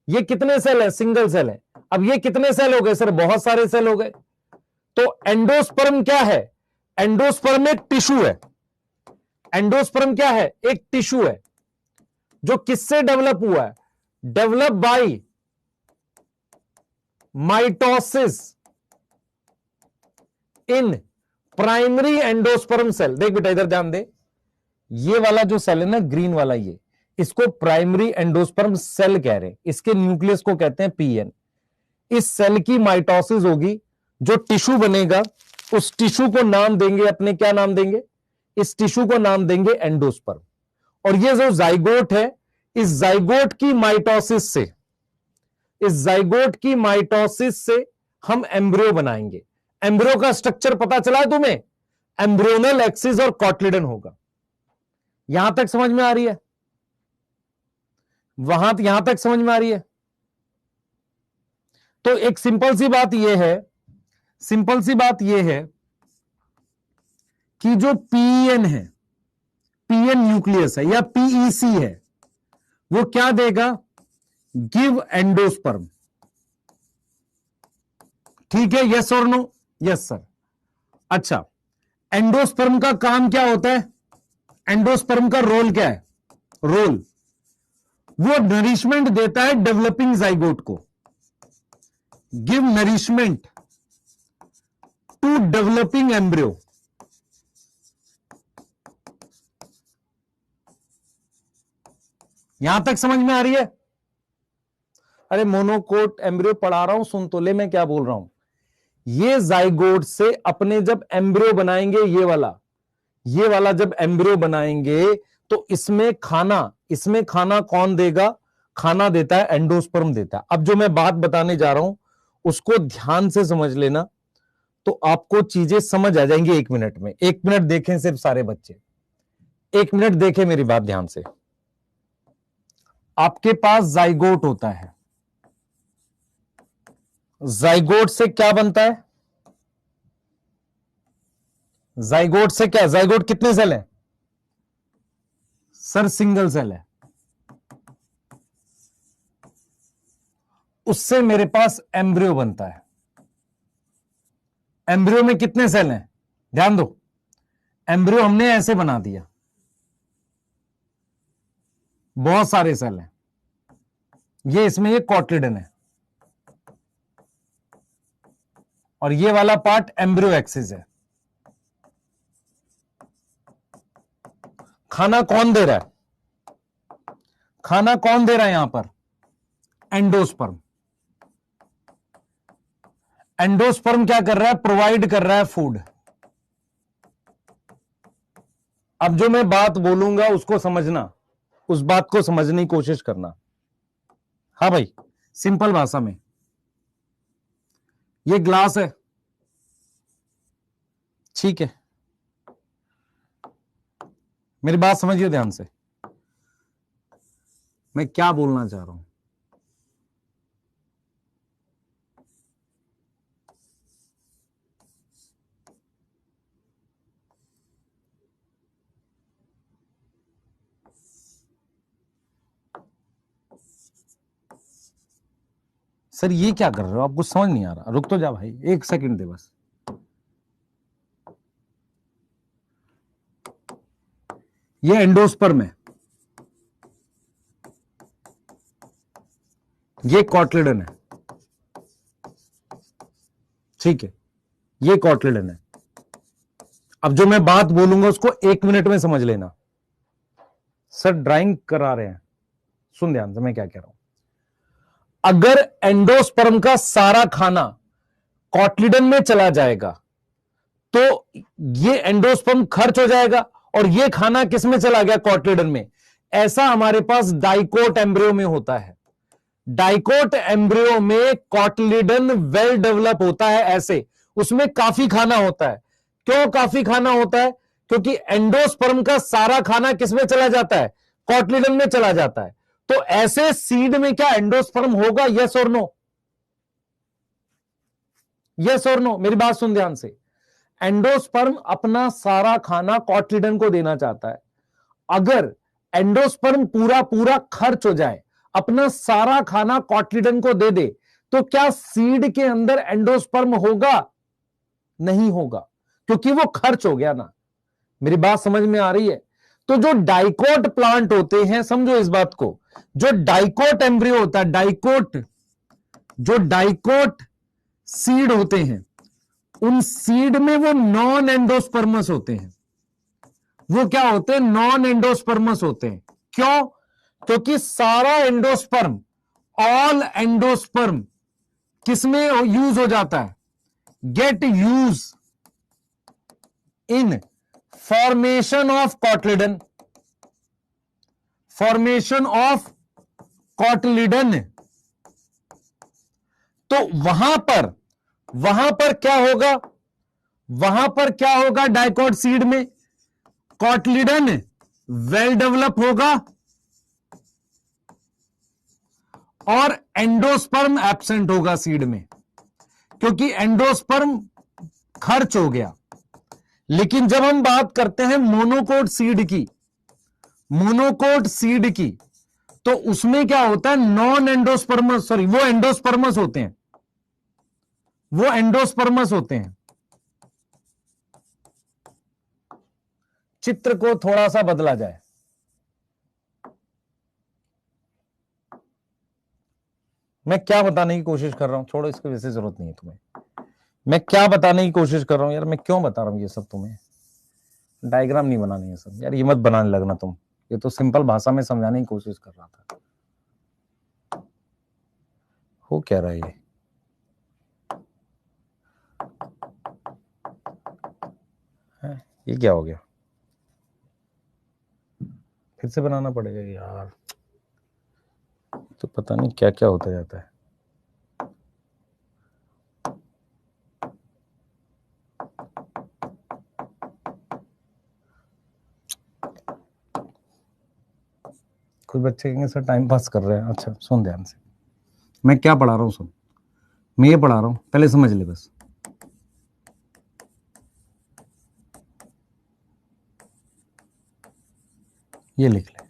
Speaker 1: ये कितने सेल है? सिंगल सेल है। अब ये कितने सेल हो गए? सर बहुत सारे सेल हो गए। तो एंडोस्पर्म क्या है? एंडोस्पर्म एक टिश्यू है। एंडोस्पर्म क्या है? एक टिश्यू है जो किससे डेवलप हुआ है? Develop by mitosis in primary endosperm cell. देख बेटा इधर ध्यान दे, ये वाला जो सेल है ना, ग्रीन वाला, ये इसको प्राइमरी एंडोस्पर्म सेल कह रहे हैं। इसके न्यूक्लियस को कहते हैं पीएन। इस सेल की माइटोसिस होगी, जो टिश्यू बनेगा, उस टिश्यू को नाम देंगे अपने, क्या नाम देंगे? इस टिश्यू को नाम देंगे एंडोस्पर्म। और ये जो जाइगोट है, इस जाइगोट की माइटोसिस से, इस जाइगोट की माइटोसिस से हम एम्ब्रियो बनाएंगे। एम्ब्रियो का स्ट्रक्चर पता चला है तुम्हें? एम्ब्रियोनल एक्सिस और कॉटलिडन होगा। यहां तक समझ में आ रही है? यहां तक समझ में आ रही है? तो एक सिंपल सी बात यह है, सिंपल सी बात यह है कि जो पीएन है, पीएन न्यूक्लियस है या पीईसी है, वो क्या देगा? Give endosperm. ठीक है, यस और नो? Yes sir. अच्छा, एंडोस्पर्म का काम क्या होता है? एंडोस्पर्म का रोल क्या है? रोल, वो नरिशमेंट देता है डेवलपिंग जाइगोट को। Give nourishment to developing embryo. यहां तक समझ में आ रही है? अरे मोनोकोट एम्ब्रियो पढ़ा रहा हूं, सुन तो ले मैं क्या बोल रहा हूं। ये जाइगोट से अपने जब एम्ब्रियो बनाएंगे, ये वाला जब एम्ब्रियो बनाएंगे, तो इसमें खाना कौन देगा? खाना देता है एंडोस्पर्म देता है। अब जो मैं बात बताने जा रहा हूं उसको ध्यान से समझ लेना, तो आपको चीजें समझ आ जाएंगी 1 मिनट में। 1 मिनट देखें सिर्फ सारे बच्चे, 1 मिनट देखें मेरी बात ध्यान से। आपके पास जाइगोट होता है, जाइगोट से क्या बनता है? जाइगोट से क्या? जाइगोट कितने सेल है? सर सिंगल सेल है। उससे मेरे पास एम्ब्रियो बनता है। एम्ब्रियो में कितने सेल हैं? ध्यान दो, एम्ब्रियो हमने ऐसे बना दिया, बहुत सारे सेल हैं। ये इसमें ये कॉटलिडन है और ये वाला पार्ट एम्ब्रियो एक्सिस है। खाना कौन दे रहा है? खाना कौन दे रहा है यहां पर? एंडोस्पर्म। एंडोस्पर्म क्या कर रहा है? प्रोवाइड कर रहा है फूड। अब जो मैं बात बोलूंगा उसको समझना, उस बात को समझने की कोशिश करना। हाँ भाई, सिंपल भाषा में, ये ग्लास है, ठीक है, मेरी बात समझिए ध्यान से, मैं क्या बोलना चाह रहा हूं। सर ये क्या कर रहे हो? आपको समझ नहीं आ रहा? रुक तो जा भाई, 1 सेकंड दे बस। ये एंडोस्पर्म है, ये कॉटलिडन है, ठीक है, ये कॉटलिडन है। अब जो मैं बात बोलूंगा उसको 1 मिनट में समझ लेना। सर ड्राइंग करा रहे हैं, सुन ध्यान से मैं क्या कह रहा हूं। अगर एंडोस्पर्म का सारा खाना कॉटलिडन में चला जाएगा तो ये एंडोस्पर्म खर्च हो जाएगा और ये खाना किस में चला गया, कॉटलिडन में। ऐसा हमारे पास डाइकोट एम्ब्रियो में होता है। डाइकोट एम्ब्रियो में कॉटलिडन वेल डेवलप होता है, ऐसे उसमें काफी खाना होता है। क्यों काफी खाना होता है? क्योंकि एंडोस्पर्म का सारा खाना किसमें चला जाता है, कॉटलिडन में चला जाता है। तो ऐसे सीड में क्या एंडोस्पर्म होगा, यस और नो? यस और नो? मेरी बात सुन ध्यान से। एंडोस्पर्म अपना सारा खाना कॉटलिडन को देना चाहता है। अगर एंडोस्पर्म पूरा पूरा खर्च हो जाए, अपना सारा खाना कॉटलिडन को दे दे, तो क्या सीड के अंदर एंडोस्पर्म होगा? नहीं होगा, क्योंकि वो खर्च हो गया ना। मेरी बात समझ में आ रही है? तो जो डाइकोट प्लांट होते हैं, समझो इस बात को, जो डाइकोट एम्ब्रियो होता है, जो डाइकोट सीड होते हैं, उन सीड में वो नॉन एंडोस्पर्मस होते हैं। वो क्या होते हैं? नॉन एंडोस्पर्मस होते हैं। क्यों? क्योंकि सारा एंडोस्पर्म, ऑल एंडोस्पर्म किसमें यूज हो जाता है? Get use in formation of cotyledon, formation of cotyledon. तो वहां पर क्या होगा? वहां पर क्या होगा? डाइकोट सीड में कॉटलिडन वेल डेवलप होगा और एंडोस्पर्म एब्सेंट होगा सीड में, क्योंकि एंडोस्पर्म खर्च हो गया। लेकिन जब हम बात करते हैं मोनोकोट सीड की, तो उसमें क्या होता है? नॉन एंडोस्पर्मस, सॉरी, वो एंडोस्पर्मस होते हैं। चित्र को थोड़ा सा बदला जाए। मैं क्या बताने की कोशिश कर रहा हूं, छोड़ो, इसकी वैसे जरूरत नहीं है तुम्हें। मैं क्या बताने की कोशिश कर रहा हूं यार, मैं क्यों बता रहा हूं ये सब तुम्हें? डायग्राम नहीं बनाने ये सब यार, ये मत बनाने लगना तुम। ये तो सिंपल भाषा में समझाने की कोशिश कर रहा था। हो क्या रहा है ये क्या हो गया? फिर से बनाना पड़ेगा यार, तो पता नहीं क्या क्या होता जाता है। कुछ बच्चे कहेंगे सर टाइम पास कर रहे हैं। अच्छा सुन ध्यान से, मैं क्या पढ़ा रहा हूँ सुन। मैं ये पढ़ा रहा हूँ, पहले समझ ले बस। ये लिख ले,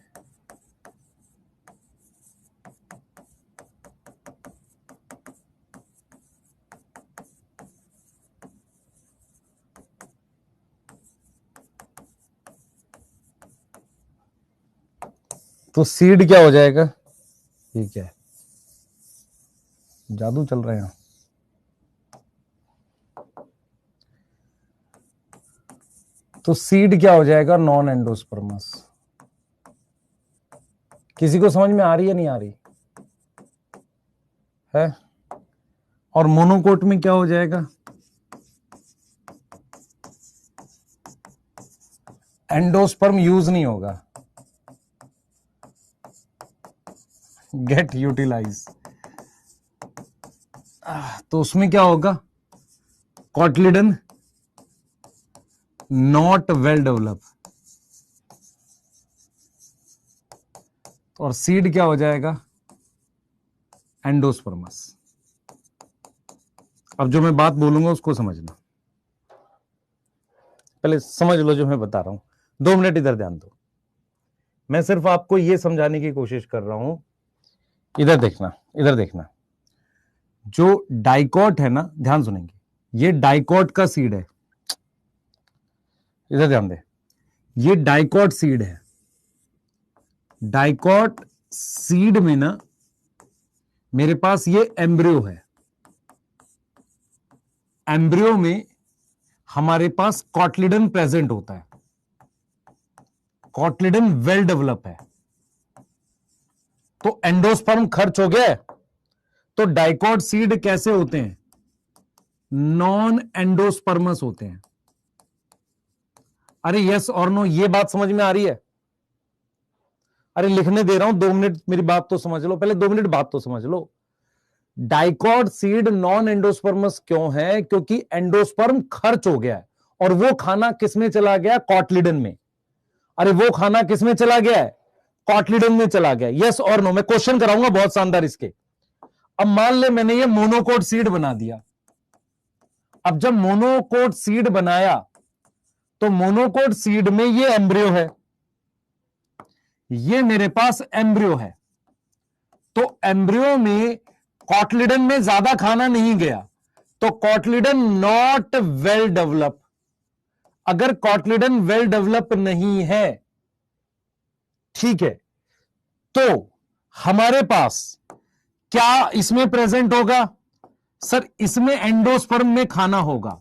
Speaker 1: तो सीड क्या हो जाएगा? ये क्या है? जादू चल रहे हैं। तो सीड क्या हो जाएगा? Non endosperms. किसी को समझ में आ रही है, नहीं आ रही है? और मोनोकोट में क्या हो जाएगा? एंडोस्पर्म यूज नहीं होगा, गेट यूटिलाइज। तो उसमें क्या होगा? कॉटलिडन नॉट वेल डेवलप, और सीड क्या हो जाएगा? एंडोस्पर्मस। अब जो मैं बात बोलूंगा उसको समझना, पहले समझ लो जो मैं बता रहा हूं। 2 मिनट इधर ध्यान दो, मैं सिर्फ आपको यह समझाने की कोशिश कर रहा हूं। इधर देखना, इधर देखना। जो डाइकोट है ना, ध्यान सुनेंगे, ये डाइकोट का सीड है। इधर ध्यान दे, ये डाइकोट सीड है। डाइकोट सीड में ना मेरे पास ये एम्ब्रियो है। एम्ब्रियो में हमारे पास कॉटलिडन प्रेजेंट होता है, कॉटलिडन वेल डेवलप है, तो एंडोस्पर्म खर्च हो गया है। तो डाइकॉट सीड कैसे होते हैं? नॉन एंडोस्पर्मस होते हैं। अरे यस और नो, ये बात समझ में आ रही है? अरे लिखने दे रहा हूं, 2 मिनट मेरी बात तो समझ लो, पहले 2 मिनट बात तो समझ लो। डाइकॉट सीड नॉन एंडोस्पर्मस क्यों है? क्योंकि एंडोस्पर्म खर्च हो गया है और वो खाना किसमें चला गया? कॉटलिडन में। अरे वो खाना किसमें चला गया है? कॉटलिडन में चला गया। यस और नो? मैं क्वेश्चन कराऊंगा बहुत शानदार इसके। अब मान ले मैंने ये मोनोकोट सीड बना दिया। अब जब मोनोकोट सीड बनाया तो मोनोकोट सीड में ये एम्ब्रियो है, ये मेरे पास एम्ब्रियो है। तो एम्ब्रियो में कॉटलिडन में ज्यादा खाना नहीं गया, तो कॉटलिडन नॉट वेल डेवलप। अगर कॉटलिडन वेल डेवलप नहीं है, ठीक है, तो हमारे पास क्या इसमें प्रेजेंट होगा? सर इसमें एंडोस्पर्म में खाना होगा,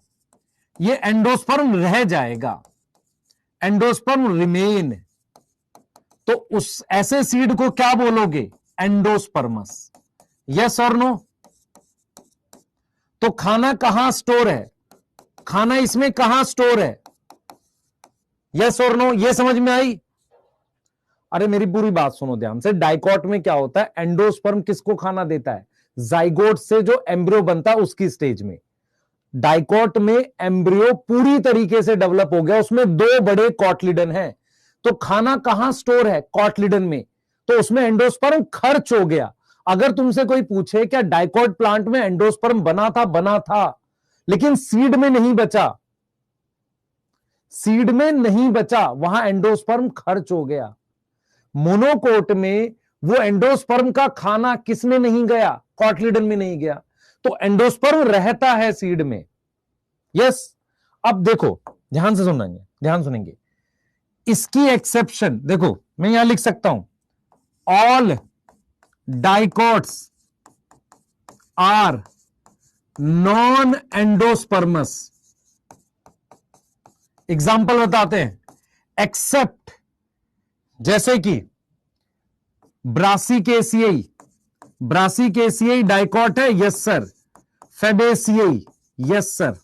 Speaker 1: ये एंडोस्पर्म रह जाएगा, एंडोस्पर्म रिमेन। तो उस ऐसे सीड को क्या बोलोगे? एंडोस्पर्मस। यस और नो? तो खाना कहां स्टोर है? खाना इसमें कहां स्टोर है? यस और नो? ये समझ में आई? अरे मेरी पूरी बात सुनो ध्यान से। डाइकॉट में क्या होता है? एंडोस्पर्म किसको खाना देता है? जाइगोट से जो एम्ब्रियो बनता है उसकी स्टेज में। डाइकॉट में एम्ब्रियो पूरी तरीके से डेवलप हो गया, उसमें 2 बड़े कॉटलिडन हैं, तो खाना कहां स्टोर है? कॉटलिडन में। तो उसमें एंडोस्पर्म खर्च हो गया। अगर तुमसे कोई पूछे क्या डाइकॉट प्लांट में एंडोस्पर्म बना था? बना था, लेकिन सीड में नहीं बचा, सीड में नहीं बचा, वहां एंडोस्पर्म खर्च हो गया। मोनोकोट में वो एंडोस्पर्म का खाना किसमें नहीं गया? कॉटलिडन में नहीं गया, तो एंडोस्पर्म रहता है सीड में। यस। अब देखो ध्यान से सुनेंगे, ध्यान सुनेंगे। इसकी एक्सेप्शन देखो, मैं यहां लिख सकता हूं, all dicots are non endospermous. Example बताते हैं, एक्सेप्ट जैसे कि ब्रासिकेसियाई, ब्रासिकेसियाई डाइकॉट है, yes sir. Fabaceae, yes sir.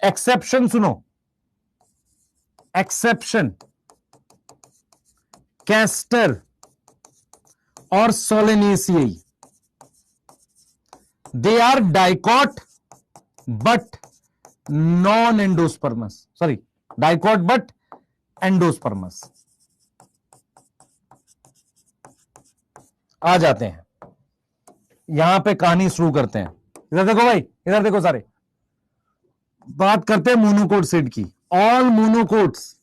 Speaker 1: Exception सुनो, एक्सेप्शन कैस्टर और solanaceae, they are dicot but non endospermous, sorry dicot but endospermous. आ जाते हैं यहां पे, कहानी शुरू करते हैं। इधर देखो भाई, इधर देखो सारे, बात करते हैं मोनोकोट सीड की। All monocots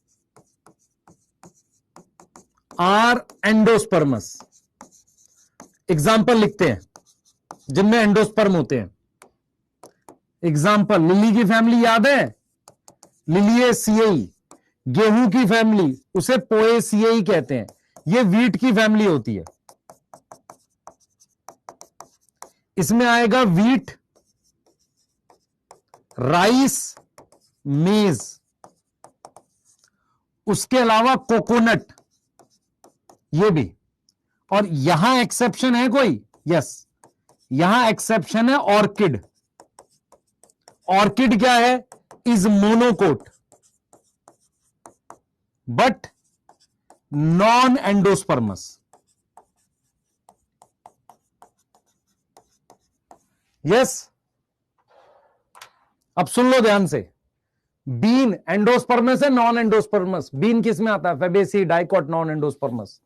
Speaker 1: are endospermous. Example लिखते हैं जिनमें एंडोस्पर्म होते हैं। एग्जाम्पल, लिली की फैमिली याद है? लिलिएसियाई। गेहूं की फैमिली, उसे पोएसियाई कहते हैं। ये वीट की फैमिली होती है। इसमें आएगा वीट, राइस, मेज, उसके अलावा कोकोनट, ये भी। और यहां एक्सेप्शन है कोई? यस, यहां एक्सेप्शन है ऑर्किड। ऑर्किड क्या है? Is monocot but non endospermous. Yes. अब सुन लो ध्यान से। बीन एंडोस्पर्मस है, नॉन एंडोस्पर्मस? बीन किस में आता है? Fabaceae, dicot, non endospermous.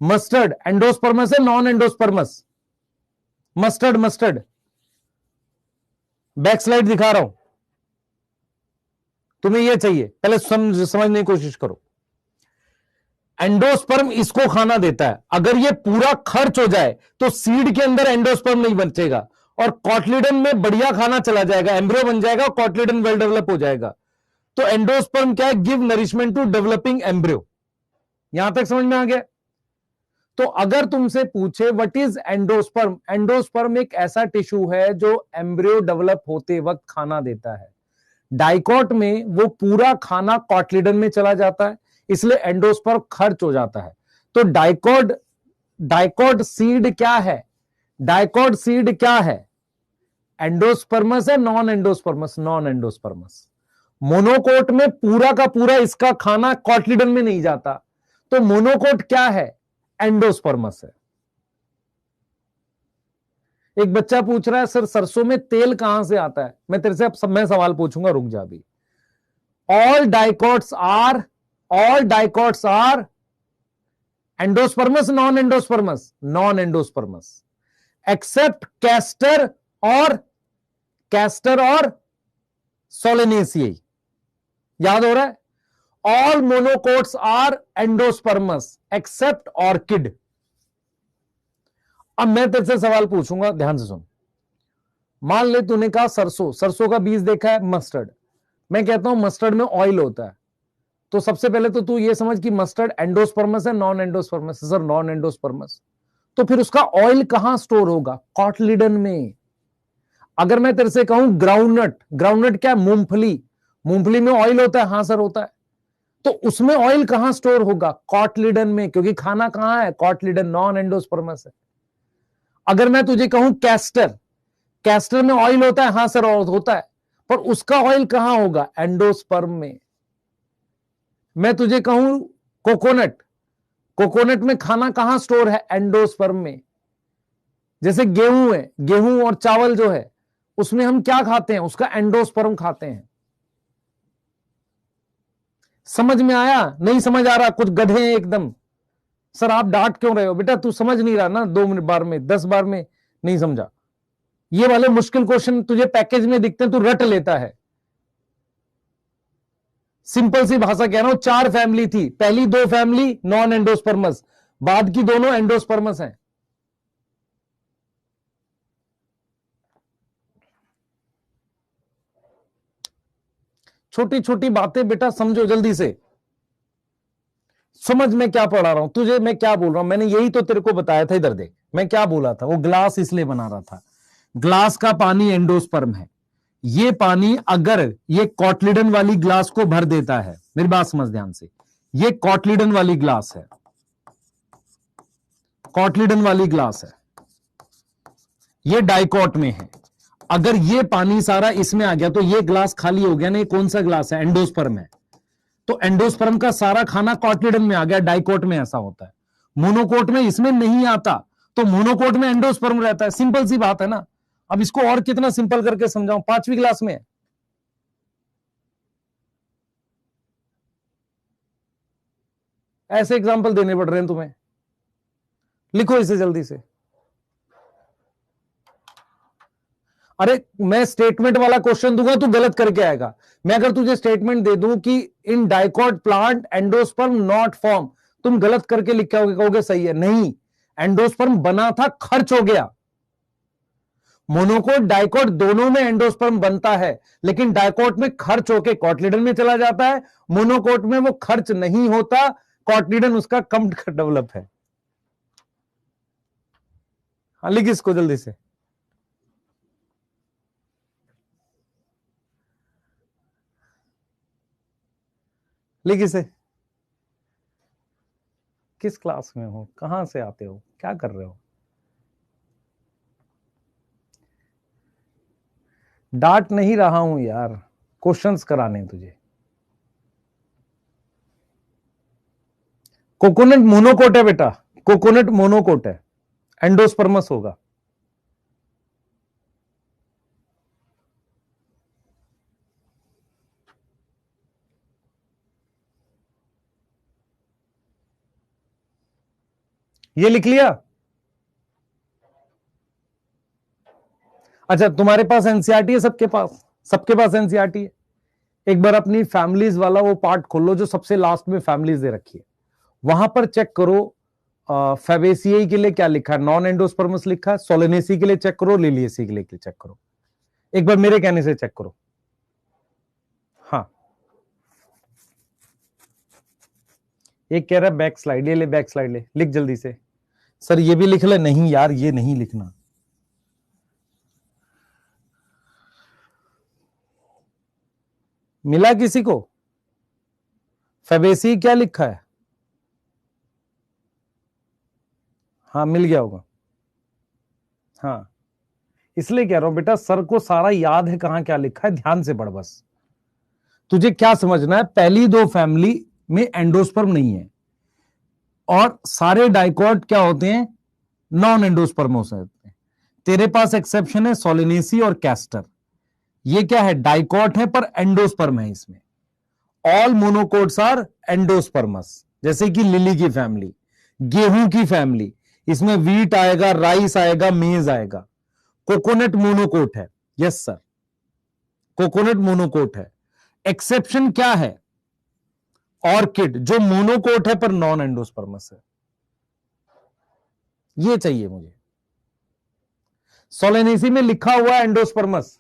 Speaker 1: Mustard endospermous है, non endospermous? Mustard, mustard back slide दिखा रहा हूं, तुम्हें यह चाहिए, पहले समझने की कोशिश करो। एंडोस्पर्म इसको खाना देता है। अगर ये पूरा खर्च हो जाए तो सीड के अंदर एंडोस्पर्म नहीं बचेगा और कॉटलिडन में बढ़िया खाना चला जाएगा, एम्ब्रियो बन जाएगा, कॉटलिडन वेल डेवलप हो जाएगा। तो एंडोस्पर्म क्या है? Give nourishment to developing embryo. यहां तक समझ में आ गया? तो अगर तुमसे पूछे व्हाट इज एंडोस्पर्म, एंडोस्पर्म एक ऐसा टिश्यू है जो एम्ब्रियो डेवलप होते वक्त खाना देता है। डाइकॉट में वो पूरा खाना कॉटलिडन में चला जाता है, इसलिए एंडोस्पर्म खर्च हो जाता है। तो डाइकॉट सीड क्या है? डाइकॉट सीड क्या है? एंडोस्पर्मस है, non endospermous? Non endosperms. Monocot में पूरा का पूरा इसका खाना कॉटलिडन में नहीं जाता, तो मोनोकोट क्या है? एंडोस्पर्मस है। एक बच्चा पूछ रहा है सर सरसों में तेल कहां से आता है? मैं तेरे से अब मैं सवाल पूछूंगा, रुक जा भी। All dicots are endospermous, non endospermous? Non endospermous, except castor और सोलेनेसियाई। याद हो रहा है? All monocots are endospermous except orchid. अब मैं तेरे से सवाल पूछूंगा, ध्यान से सुन। मान ले तूने कहा सरसों का बीज देखा है, मस्टर्ड। मैं कहता हूं मस्टर्ड में ऑयल होता है, तो सबसे पहले तो तू ये समझ कि मस्टर्ड एंडोस्पर्मस है, non endosperms? Sir non endosperms. तो फिर उसका ऑयल कहां स्टोर होगा? कॉटलिडन में। अगर मैं तेरे से कहूं ग्राउंडनट क्या? मूंगफली में ऑयल होता है? हां सर होता है। तो उसमें ऑयल कहां स्टोर होगा? कॉटलिडन में, क्योंकि खाना कहां है? कॉटलिडन, नॉन एंडोस्पर्मस है। अगर मैं तुझे कहूं कैस्टर में ऑयल होता है? हां सर होता है, पर उसका ऑयल कहां होगा? एंडोस्पर्म में। मैं तुझे कहूं कोकोनट में खाना कहां स्टोर है? एंडोस्पर्म में। जैसे गेहूं है, गेहूं और चावल जो है उसमें हम क्या खाते हैं? उसका एंडोस्पर्म खाते हैं। समझ में आया? नहीं समझ आ रहा? कुछ गधे हैं एकदम। सर आप डांट क्यों रहे हो? बेटा तू समझ नहीं रहा ना, 2 बार में 10 बार में नहीं समझा। ये वाले मुश्किल क्वेश्चन तुझे पैकेज में दिखते हैं, तू रट लेता है। सिंपल सी भाषा कह रहा हूं, 4 फैमिली थी, पहली 2 फैमिली नॉन एंडोस्पर्मस, बाद की दोनों एंडोस्पर्मस हैं। छोटी छोटी बातें बेटा समझो जल्दी से। समझ में क्या पढ़ा रहा हूं तुझे, मैं क्या बोल रहा हूं? मैंने यही तो तेरे को बताया था। इधर देख, मैं क्या बोला था। वो ग्लास इसलिए बना रहा था, ग्लास का पानी एंडोस्पर्म है। ये पानी अगर ये कॉटलिडन वाली ग्लास को भर देता है, मेरी बात समझ ध्यान से, ये कॉटलिडन वाली ग्लास है, कॉटलिडन वाली ग्लास है, ये डाइकॉट में है। अगर ये पानी सारा इसमें आ गया तो ये ग्लास खाली हो गया ना। ये कौन सा ग्लास है? एंडोस्पर्म है। तो एंडोस्पर्म का सारा खाना कॉटलिडन में आ गया। डाइकोट में ऐसा होता है, मोनोकोट में इसमें नहीं आता। तो मोनोकोट में एंडोस्पर्म रहता है। सिंपल सी बात है ना। अब इसको और कितना सिंपल करके समझाऊं? 5वीं क्लास में ऐसे एग्जाम्पल देने पड़ रहे हैं तुम्हें। लिखो इसे जल्दी से। अरे मैं स्टेटमेंट वाला क्वेश्चन दूंगा, तू गलत करके आएगा। मैं अगर तुझे स्टेटमेंट दे दूं कि in dicot plant endosperm not form, तुम गलत करके लिख के कहोगे सही है। नहीं, एंडोस्पर्म बना था, खर्च हो गया। मोनोकोट डाइकोट दोनों में एंडोस्पर्म बनता है, लेकिन डाइकोट में खर्च होकर कॉटलिडन में चला जाता है। मोनोकोट में वो खर्च नहीं होता, कॉटलिडन उसका कम डेवलप है। हाँ लिख इसको जल्दी से। लिख इसे। किस क्लास में हो? कहां से आते हो? क्या कर रहे हो? डांट नहीं रहा हूं यार, क्वेश्चंस कराने तुझे। कोकोनट मोनोकोट है बेटा, कोकोनट मोनोकोट है, एंडोस्पर्मस होगा। ये लिख लिया? अच्छा तुम्हारे पास एनसीईआरटी है? सबके पास, सबके पास एनसीईआरटी है। एक बार अपनी फैमिलीज वाला वो पार्ट खोल लो जो सबसे लास्ट में फैमिलीज दे रखी है, वहां पर चेक करो फेबेसियाई के लिए क्या लिखा है, नॉन एंडोस्पर्मस लिखा है। सोलेनेसी के लिए चेक करो, लिलियसी के लिए चेक करो। एक बार मेरे कहने से चेक करो। हाँ एक कह रहा है बैक स्लाइड, ये ले बैक स्लाइड ले, लिख जल्दी से। सर ये भी लिख ले। नहीं यार ये नहीं लिखना। मिला किसी को? फेबेसी क्या लिखा है? हाँ मिल गया होगा। हाँ इसलिए कह रहा हूं बेटा, सर को सारा याद है कहां क्या लिखा है, ध्यान से पढ़ बस। तुझे क्या समझना है, पहली दो फैमिली में एंडोस्पर्म नहीं है, और सारे डाइकॉट क्या होते हैं, नॉन एंडोस्पर्मोस होते हैं। तेरे पास एक्सेप्शन है सोलिनेसी और कैस्टर, ये क्या है, डाइकॉट है पर एंडोस्पर्म है इसमें। ऑल मोनोकोट्स आर एंडोस्पर्मस, जैसे कि लिली की फैमिली, गेहूं की फैमिली, इसमें वीट आएगा, राइस आएगा, मेज आएगा। कोकोनट मोनोकोट है, यस सर, कोकोनट मोनोकोट है। एक्सेप्शन क्या है, ऑर्किड, जो मोनोकोट है पर नॉन एंडोस्पर्मस है। ये चाहिए मुझे। सोलेनेसी में लिखा हुआ एंडोस्पर्मस।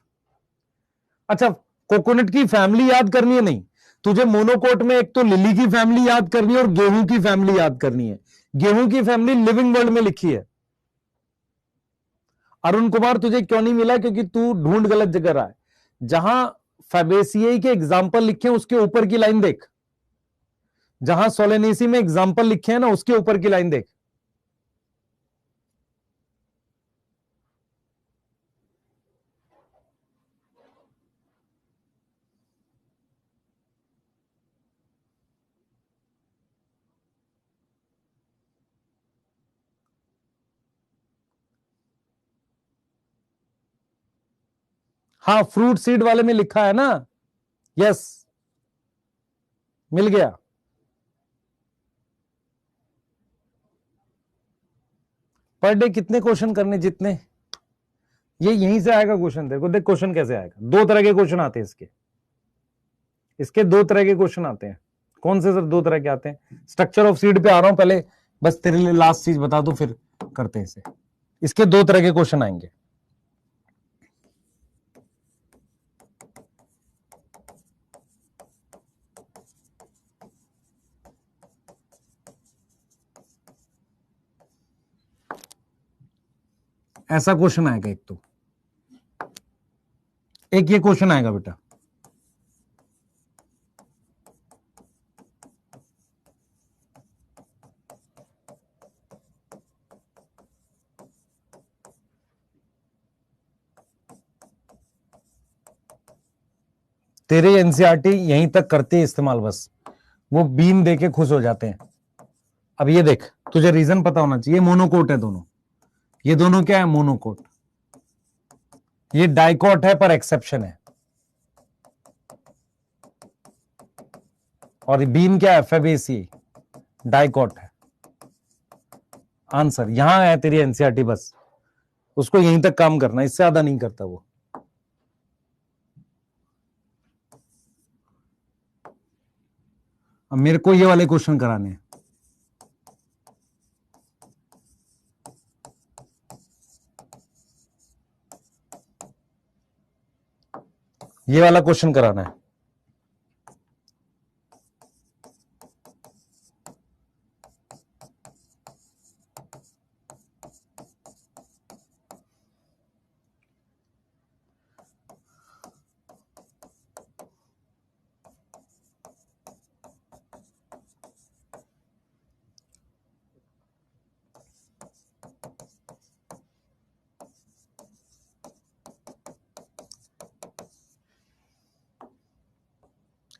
Speaker 1: अच्छा, कोकोनट की फैमिली याद करनी है नहीं, तुझे मोनोकोट में एक तो लिली की फैमिली याद करनी है और गेहूं की फैमिली याद करनी है। गेहूं की फैमिली लिविंग वर्ल्ड में लिखी है। अरुण कुमार तुझे क्यों नहीं मिला, क्योंकि तू ढूंढ गलत जगह रहा है। जहां फैबेसियाई के एग्जाम्पल लिखे हैं उसके ऊपर की लाइन देख, जहां सोलेनेसी में एग्जाम्पल लिखे हैं ना उसके ऊपर की लाइन देख। हाँ फ्रूट सीड वाले में लिखा है ना, यस मिल गया। पर डे कितने क्वेश्चन करने, जितने ये यहीं से आएगा क्वेश्चन। देखो देख क्वेश्चन कैसे आएगा, दो तरह के क्वेश्चन आते हैं इसके, इसके दो तरह के क्वेश्चन आते हैं। कौन से सर दो तरह के आते हैं? स्ट्रक्चर ऑफ सीड पे आ रहा हूं पहले, बस तेरे लिए लास्ट चीज बता दो फिर करते हैं इसे। इसके दो तरह के क्वेश्चन आएंगे। ऐसा क्वेश्चन आएगा एक, तो एक ये क्वेश्चन आएगा बेटा, तेरे एनसीईआरटी यहीं तक करते हैं इस्तेमाल, बस वो बीन देके खुश हो जाते हैं। अब ये देख, तुझे रीजन पता होना चाहिए, मोनोकोट है दोनों, ये दोनों क्या है, मोनोकोट। ये डाइकोट है पर एक्सेप्शन है, और बीन क्या है, फेबेसी, डाइकोट है। आंसर यहां है तेरी एनसीईआरटी, बस उसको यहीं तक काम करना, इससे ज्यादा नहीं करता वो। अब मेरे को ये वाले क्वेश्चन कराने हैं। ये वाला क्वेश्चन कराना है।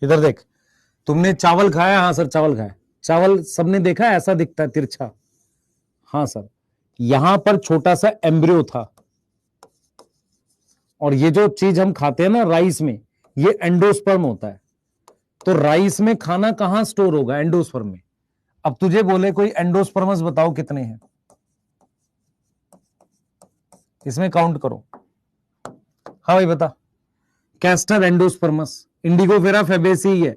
Speaker 1: इधर देख, तुमने चावल खाया? हाँ सर चावल खाया। चावल सबने देखा है, ऐसा दिखता है तिरछा। हाँ सर, यहां पर छोटा सा एम्ब्रियो था, और ये जो चीज हम खाते हैं ना राइस में, ये एंडोस्पर्म होता है। तो राइस में खाना कहां स्टोर होगा, एंडोस्पर्म में। अब तुझे बोले कोई एंडोस्पर्मस बताओ कितने हैं, इसमें काउंट करो। हाँ भाई बता। कैस्टर एंडोस्पर्मस, इंडिगोफेरा फेबेसी है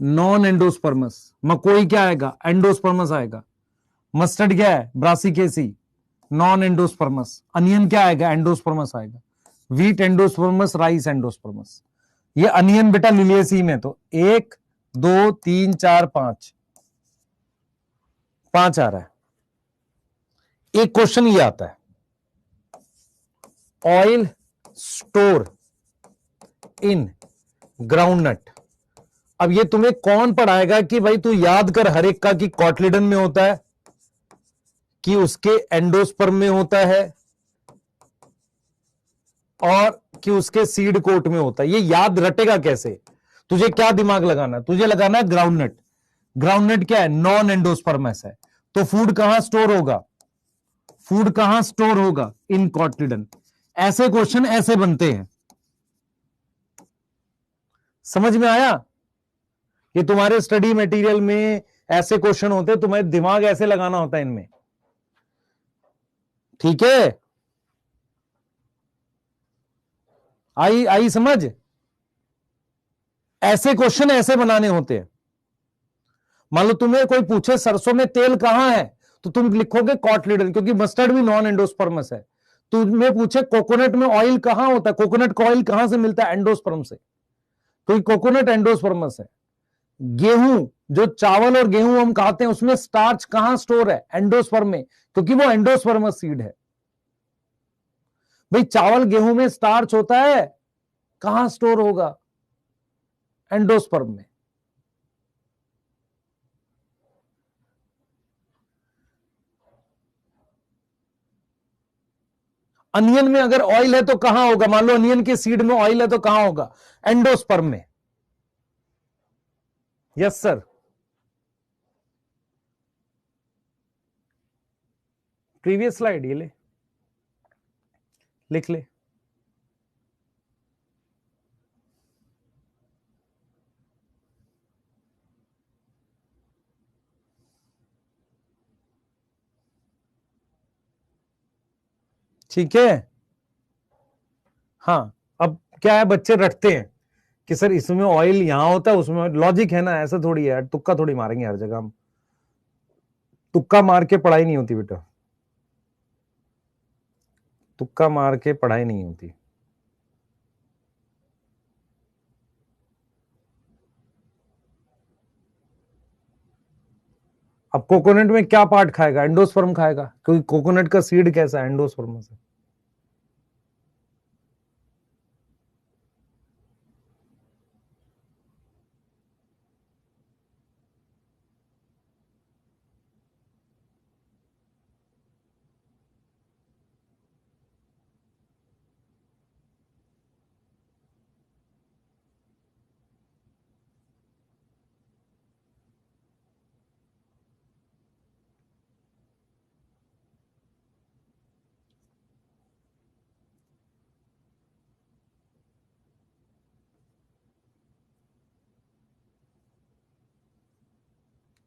Speaker 1: नॉन एंडोस्पर्मस। मकोई क्या आएगा, एंडोस्पर्मस आएगा। मस्टर्ड क्या है, ब्रासिकेसी, नॉन एंडोस्पर्मस। अनियन क्या आएगा, एंडोस्पर्मस आएगा। Wheat endosperms, rice endosperms. ये अनियन बेटा लिलियेसी में तो 1 2 3 4 5 5 आ रहा है। एक क्वेश्चन ये आता है, oil store in groundnut. अब ये तुम्हें कौन पढ़ाएगा कि भाई तू याद कर हर एक का कि कॉटलिडन में होता है, कि उसके एंडोस्पर्म में होता है, और कि उसके सीड कोट में होता है। ये याद रटेगा कैसे? तुझे क्या दिमाग लगाना? तुझे लगाना है ग्राउंडनट। ग्राउंडनट क्या है? नॉन एंडोस्पर्मस है। तो फूड कहां स्टोर होगा? फूड कहां स्टोर होगा? इन कॉटलिडन। ऐसे क्वेश्चन ऐसे बनते हैं। समझ में आया? ये तुम्हारे स्टडी मटेरियल में ऐसे क्वेश्चन होते हैं, तुम्हें दिमाग ऐसे लगाना होता है इनमें। ठीक है, आई आई समझ? ऐसे क्वेश्चन ऐसे बनाने होते हैं। मान लो तुम्हें कोई पूछे सरसों में तेल कहां है, तो तुम लिखोगे कॉटलिडन, क्योंकि मस्टर्ड भी नॉन एंडोस्पर्मस है। तुम्हें पूछे कोकोनट में ऑयल कहां होता है, कोकोनट का ऑयल कहां से मिलता है? एंडोस्पर्म से, क्योंकि कोकोनट एंडोस्पर्मस है। गेहूं, जो चावल और गेहूं हम खाते हैं, उसमें स्टार्च कहां स्टोर है? एंडोस्पर्म में, क्योंकि वो एंडोस्पर्मस सीड है। भाई चावल गेहूं में स्टार्च होता है, कहां स्टोर होगा? एंडोस्पर्म में। अनियन में अगर ऑयल है तो कहां होगा? मान लो अनियन के सीड में ऑयल है तो कहां होगा? एंडोस्पर्म में। Yes sir. प्रीवियस स्लाइड ये ले, लिख ले। ठीक है। हाँ, अब क्या है, बच्चे रटते हैं कि सर इसमें ऑयल यहां होता है, उसमें लॉजिक है ना, ऐसा थोड़ी है, तुक्का थोड़ी मारेंगे हर जगह हम। तुक्का मार के पढ़ाई नहीं होती बेटा, तुक्का मार के पढ़ाई नहीं होती। अब कोकोनट में क्या पार्ट खाएगा? एंडोस्पर्म खाएगा, क्योंकि कोकोनट का सीड कैसा है? एंडोस्पर्म से।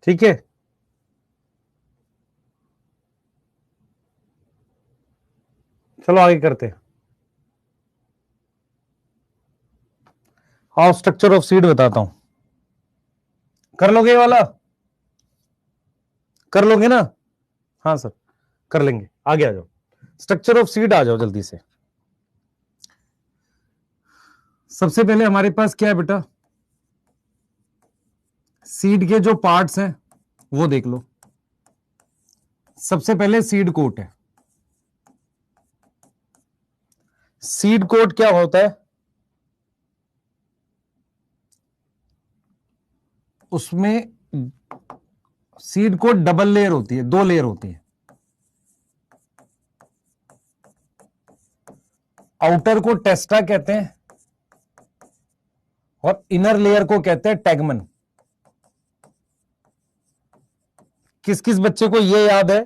Speaker 1: ठीक है, चलो आगे करते हैं। हाँ, स्ट्रक्चर ऑफ सीड बताता हूं। कर लोगे ये वाला? कर लोगे ना? हाँ सर, कर लेंगे। आगे आ जाओ, स्ट्रक्चर ऑफ सीड आ जाओ जल्दी से। सबसे पहले हमारे पास क्या है बेटा? सीड के जो पार्ट्स हैं वो देख लो। सबसे पहले सीड कोट है। सीड कोट क्या होता है? उसमें सीड कोट डबल लेयर होती है, 2 लेयर होती है। आउटर को टेस्टा कहते हैं और इनर लेयर को कहते हैं टैगमन। किस किस बच्चे को यह याद है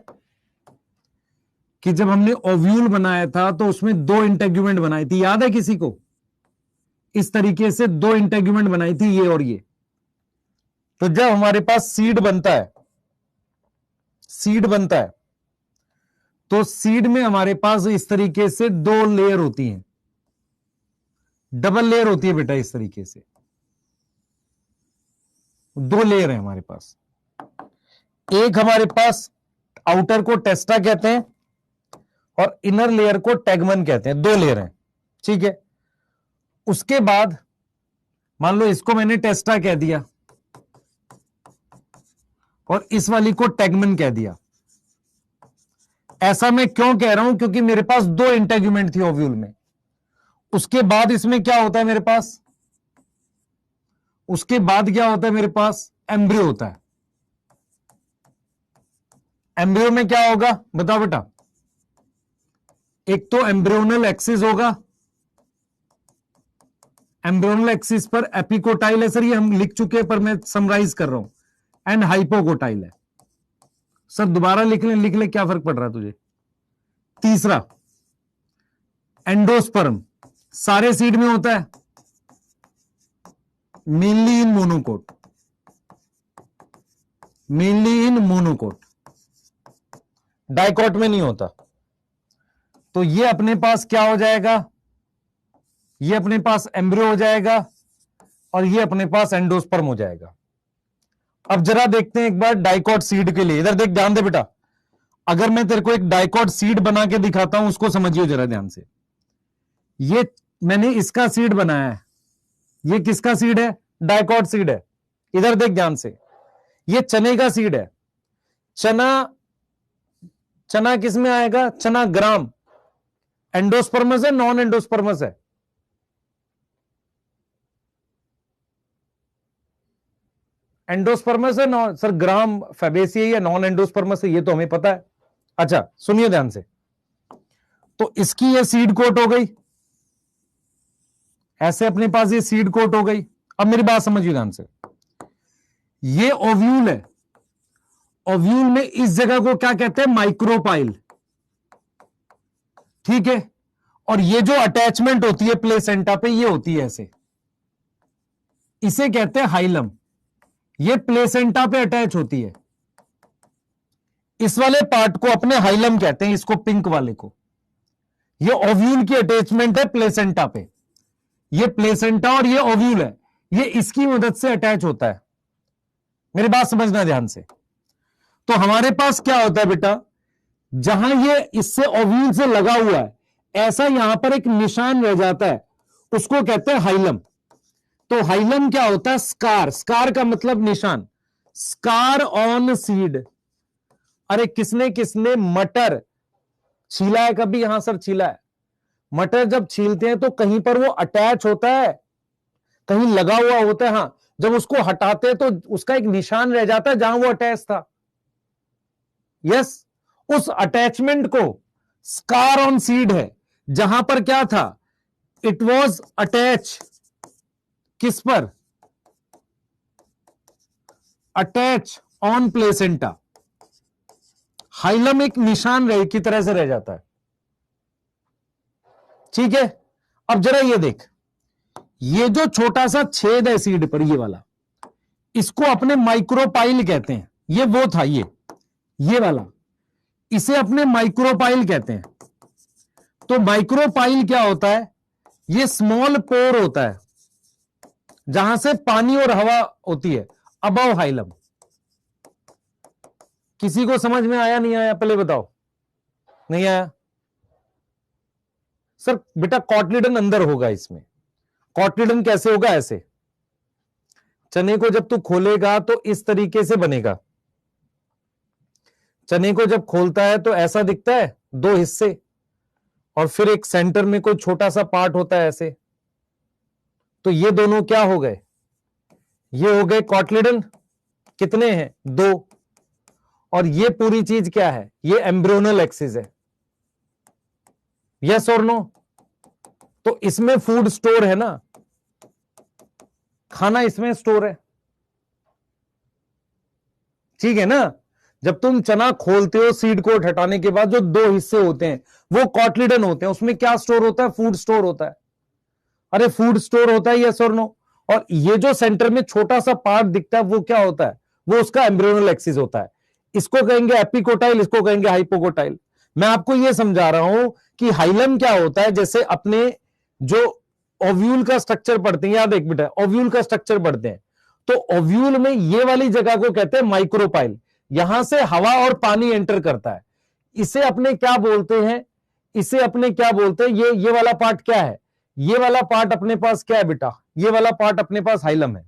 Speaker 1: कि जब हमने ओव्यूल बनाया था तो उसमें 2 इंटेग्यूमेंट बनाई थी? याद है किसी को? इस तरीके से 2 इंटेग्यूमेंट बनाई थी, ये और ये। तो जब हमारे पास सीड बनता है, सीड बनता है, तो सीड में हमारे पास इस तरीके से 2 लेयर होती हैं, डबल लेयर होती है बेटा। इस तरीके से 2 लेयर है हमारे पास। एक हमारे पास आउटर को टेस्टा कहते हैं और इनर लेयर को टैगमन कहते हैं। 2 लेयर हैं, ठीक है। उसके बाद मान लो इसको मैंने टेस्टा कह दिया और इस वाली को टैगमन कह दिया। ऐसा मैं क्यों कह रहा हूं? क्योंकि मेरे पास 2 इंटेग्यूमेंट थी ओव्यूल में। उसके बाद इसमें क्या होता है मेरे पास? उसके बाद क्या होता है मेरे पास, एम्ब्रियो होता है। एम्ब्रियो में क्या होगा बताओ बेटा, एक तो एम्ब्रियोनल एक्सिस होगा, एम्ब्रियोनल एक्सिस पर एपिकोटाइल है, सर ये हम लिख चुके हैं पर मैं समराइज कर रहा हूं, एंड हाइपोकोटाइल है। सर दोबारा लिख ले क्या फर्क पड़ रहा है तुझे। तीसरा एंडोस्पर्म, सारे सीड में होता है, मेनली इन मोनोकोट, मेनली इन मोनोकोट, डाइकोट में नहीं होता। तो ये अपने पास क्या हो जाएगा, ये अपने पास एम्ब्रियो हो जाएगा और ये अपने पास एंडोस्पर्म हो जाएगा। अब जरा देखते हैं एक बार डाइकोट सीड के लिए, इधर देख ध्यान दे बेटा, अगर मैं तेरे को एक डाइकोट सीड बना के दिखाता हूं, उसको समझिए जरा ध्यान से। ये मैंने इसका सीड बनाया है, ये किसका सीड है, डाइकोट सीड है। इधर देख ध्यान से, ये चने का सीड है। चना, चना किस में आएगा, चना ग्राम, एंडोस्पर्मस है नॉन एंडोस्पर्मस है, एंडोस्पर्मस है नॉन, सर ग्राम फैबेसी या नॉन एंडोस्पर्मस है ये तो हमें पता है। अच्छा सुनिए ध्यान से, तो इसकी ये सीड कोट हो गई, ऐसे अपने पास ये सीड कोट हो गई। अब मेरी बात समझिए ध्यान से, ये ओव्यूल है, ओव्यूल में इस जगह को क्या कहते हैं, माइक्रोपाइल, ठीक है। और ये जो अटैचमेंट होती है प्लेसेंटा पे, ये होती है ऐसे, इसे कहते हैं हाइलम, ये प्लेसेंटा पे अटैच होती है। इस वाले पार्ट को अपने हाइलम कहते हैं, इसको पिंक वाले को। ये ओव्यूल की अटैचमेंट है प्लेसेंटा पे, ये प्लेसेंटा और ये ओव्यूल है, ये इसकी मदद से अटैच होता है। मेरी बात समझना ध्यान से। तो हमारे पास क्या होता है बेटा, जहां ये इससे ओव्यूल से लगा हुआ है, ऐसा यहां पर एक निशान रह जाता है, उसको कहते हैं हाइलम। तो हाइलम क्या होता है, स्कार, स्कार का मतलब निशान, स्कार ऑन सीड। अरे किसने किसने मटर छीला है कभी, यहां सर छीला है। मटर जब छीलते हैं तो कहीं पर वो अटैच होता है, कहीं लगा हुआ होता है, हां जब उसको हटाते हैं तो उसका एक निशान रह जाता है जहां वो अटैच था। यस, उस अटैचमेंट को स्कार ऑन सीड है, जहां पर क्या था, इट वॉज अटैच, किस पर, अटैच ऑन प्लेसेंटा। हाइलम एक निशान रह की तरह से रह जाता है, ठीक है। अब जरा ये देख, ये जो छोटा सा छेद है सीड पर, ये वाला, इसको अपने माइक्रोपाइल कहते हैं। ये वो था ये वाला, इसे अपने माइक्रोपाइल कहते हैं। तो माइक्रोपाइल क्या होता है, ये स्मॉल पोर होता है जहां से पानी और हवा होती है, अबव हाइलम। किसी को समझ में आया नहीं आया, पहले बताओ, नहीं आया। सर बेटा कॉटलिडन अंदर होगा इसमें। कॉटलिडन कैसे होगा, ऐसे चने को जब तू खोलेगा तो इस तरीके से बनेगा। चने को जब खोलता है तो ऐसा दिखता है, दो हिस्से, और फिर एक सेंटर में कोई छोटा सा पार्ट होता है ऐसे। तो ये दोनों क्या हो गए, ये हो गए कॉटलिडन। कितने हैं, दो। और ये पूरी चीज क्या है, ये एम्ब्रियोनल एक्सिस है। यस और नो। तो इसमें फूड स्टोर है ना, खाना इसमें स्टोर है, ठीक है ना। जब तुम चना खोलते हो, सीड कोट हटाने के बाद जो दो हिस्से होते हैं वो कॉटलिडन होते हैं, उसमें क्या स्टोर होता है, फूड स्टोर होता है। अरे फूड स्टोर होता है, यस और नो। और ये जो सेंटर में छोटा सा पार्ट दिखता है वो क्या होता है, वो उसका एम्ब्रियोनल एक्सिस होता है। इसको कहेंगे एपिकोटाइल, इसको कहेंगे हाइपोकोटाइल। मैं आपको यह समझा रहा हूं कि हाइलम क्या होता है, जैसे अपने जो ओव्यूल का स्ट्रक्चर पढ़ते हैं, याद एक बेटा, ओव्यूल का स्ट्रक्चर पढ़ते हैं, तो ओव्यूल में ये वाली जगह को कहते हैं माइक्रोपाइल। यहां से हवा और पानी एंटर करता है। इसे अपने क्या बोलते हैं, इसे अपने क्या बोलते हैं, ये वाला पार्ट क्या है, ये वाला पार्ट अपने पास क्या है बेटा, ये वाला पार्ट अपने पास हाइलम है।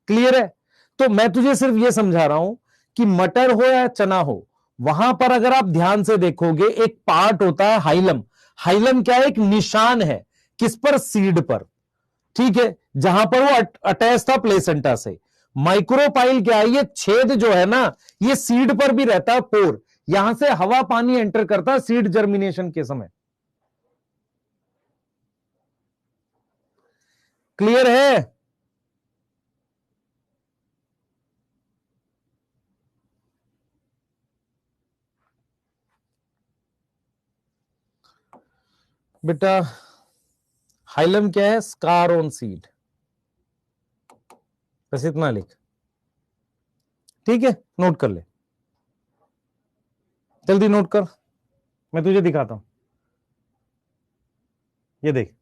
Speaker 1: क्लियर है। तो मैं तुझे सिर्फ ये समझा रहा हूं कि मटर हो या चना हो, वहां पर अगर आप ध्यान से देखोगे एक पार्ट होता है हाइलम। हाइलम क्या है, एक निशान है, किस पर, सीड पर। ठीक है, जहां पर वो अटैच था प्लेसेंटा से। माइक्रोपाइल क्या है, ये छेद जो है ना, ये सीड पर भी रहता है, पोर, यहां से हवा पानी एंटर करता है सीड जर्मिनेशन के समय। क्लियर है? बेटा हाइलम क्या है, स्कार ऑन सीड, बस इतना लिख, ठीक है, नोट कर ले, जल्दी नोट कर, मैं तुझे दिखाता हूं। ये देख,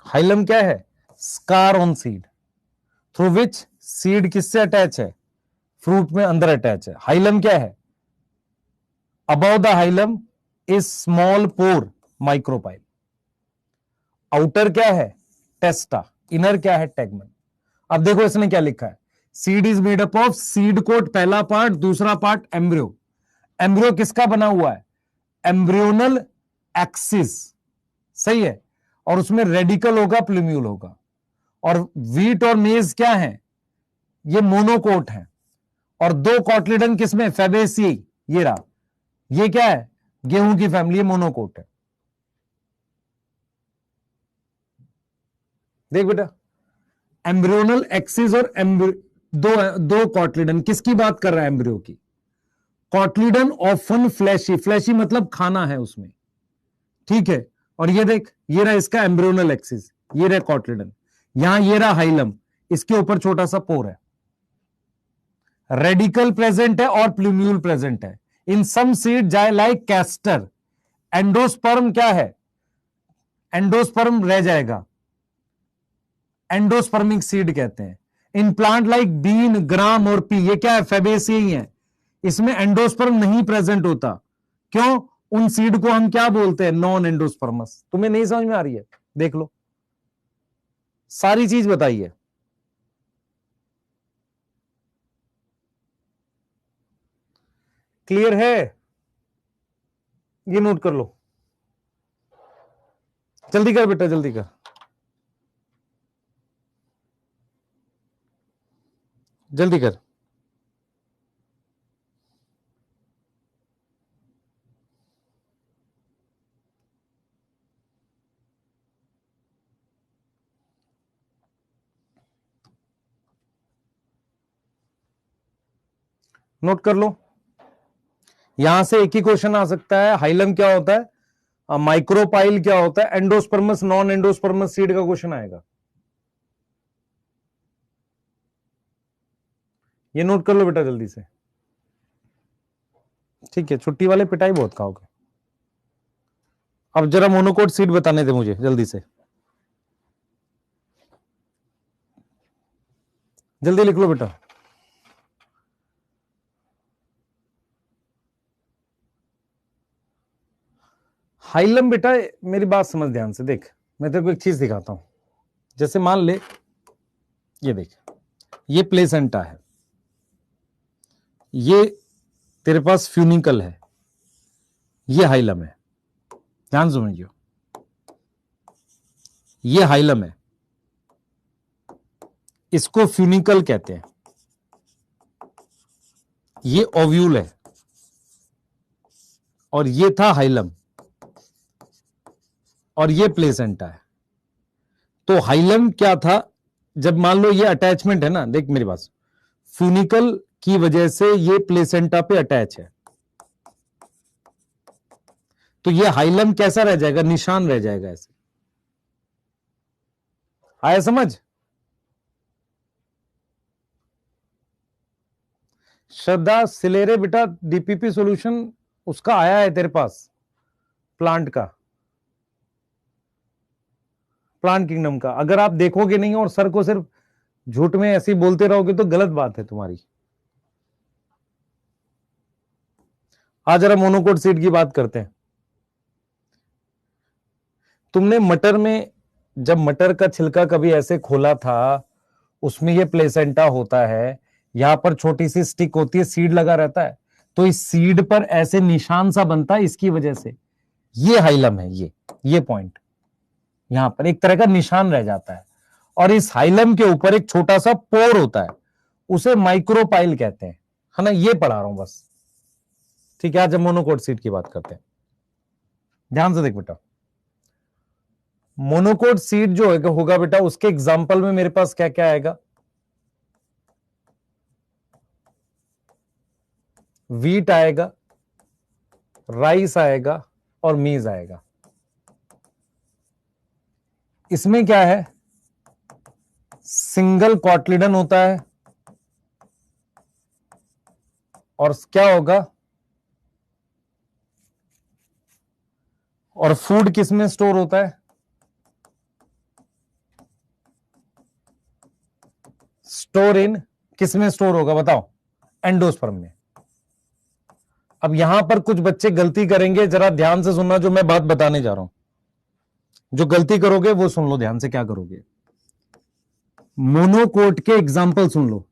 Speaker 1: हाइलम क्या है, scar on seed, through which seed किससे अटैच है, फ्रूट में अंदर अटैच है। हाइलम क्या है, above the hilum is small pore micropyle. Outer क्या है, टेस्टा, इनर क्या है, टेगमन। अब देखो इसने क्या लिखा है, seed is made up of seed coat पहला पार्ट, दूसरा पार्ट एम्ब्रियो। एम्ब्रियो किसका बना हुआ है, एम्ब्रियोनल एक्सिस, सही है, और उसमें रेडिकल होगा, प्लूम्यूल होगा। और व्हीट और मेज क्या है, ये मोनोकोट है। और दो कॉटलिडन किसमें, फेबेसिए, ये रहा, ये क्या है, गेहूं की फैमिली, मोनोकोट है। देख बेटा, एम्ब्रियोनल एक्सिस और दो कॉटलिडन, किसकी बात कर रहा है, एम्ब्रियो की। कॉटलिडन ऑफन फ्लैशी, फ्लैशी मतलब खाना है उसमें, ठीक है। और ये देख, ये रहा इसका एम्ब्रियोनल एक्सिस, ये रहा कॉटलिडन, यहां ये रहा हाइलम, इसके ऊपर छोटा सा पोर है, रेडिकल प्रेजेंट है और प्लूम्यूल प्रेजेंट है। इन सम सीड जाए लाइक कैस्टर, एंडोस्पर्म क्या है, एंडोस्पर्म रह जाएगा, एंडोस्पर्मिक सीड कहते हैं। इन प्लांट लाइक बीन, ग्राम और पी, ये क्या है, फेबेसिए ही है, इसमें एंडोस्पर्म नहीं प्रेजेंट होता। क्यों, उन सीड को हम क्या बोलते हैं, नॉन एंडोस्पर्मस। तुम्हें नहीं समझ में आ रही है, देख लो, सारी चीज बताइए। क्लियर है? ये नोट कर लो, जल्दी कर बेटा, जल्दी कर, जल्दी कर। नोट कर लो, यहां से एक ही क्वेश्चन आ सकता है, हाइलम क्या होता है, माइक्रोपाइल क्या होता है, एंडोस्पर्मस नॉन एंडोस्पर्मस सीड का क्वेश्चन आएगा। ये नोट कर लो बेटा जल्दी से, ठीक है, छुट्टी वाले पिटाई बहुत खाओगे। अब जरा मोनोकोट सीड बताने दे मुझे जल्दी से, जल्दी लिख लो बेटा। हाइलम बेटा, मेरी बात समझ ध्यान से, देख मैं तेरे को एक चीज दिखाता हूं। जैसे मान ले, ये देख, ये प्लेसेंटा है, ये तेरे पास फ्यूनिकल है, ये हाइलम है, ध्यान समझियो, ये हाइलम है, इसको फ्यूनिकल कहते हैं, ये ओव्यूल है, और ये था हाइलम, और ये प्लेसेंटा है। तो हाइलम क्या था, जब मान लो ये अटैचमेंट है ना, देख मेरे पास, फ्यूनिकल की वजह से ये प्लेसेंटा पे अटैच है, तो ये हाइलम कैसा रह जाएगा, निशान रह जाएगा ऐसे। आया समझ? श्रद्धा सिलेरे बेटा, डीपीपी सॉल्यूशन उसका आया है तेरे पास, प्लांट का, प्लांट किंगडम का। अगर आप देखोगे नहीं और सर को सिर्फ झूठ में ऐसे ही बोलते रहोगे तो गलत बात है तुम्हारी। आज जरा मोनोकोट सीड की बात करते हैं। तुमने मटर में, जब मटर का छिलका कभी ऐसे खोला था, उसमें ये प्लेसेंटा होता है, यहां पर छोटी सी स्टिक होती है, सीड लगा रहता है, तो इस सीड पर ऐसे निशान सा बनता है, इसकी वजह से ये हाइलम है, ये पॉइंट। यहां पर एक तरह का निशान रह जाता है, और इस हाइलम के ऊपर एक छोटा सा पोर होता है, उसे माइक्रोपाइल कहते हैं, है ना। ये पढ़ा रहा हूं बस, ठीक है। आज हम मोनोकोट सीड की बात करते हैं, ध्यान से देख बेटा। मोनोकोट सीड जो होगा बेटा, उसके एग्जाम्पल में मेरे पास क्या क्या आएगा? वीट आएगा, राइस आएगा और मीज आएगा। इसमें क्या है? सिंगल कॉटलिडन होता है, और क्या होगा? और फूड किस में स्टोर होता है? स्टोर इन, किस में स्टोर होगा बताओ? एंडोस्पर्म में। अब यहां पर कुछ बच्चे गलती करेंगे, जरा ध्यान से सुनना जो मैं बात बताने जा रहा हूं। जो गलती करोगे वो सुन लो ध्यान से, क्या करोगे? मोनोकोट के एग्जाम्पल सुन लो।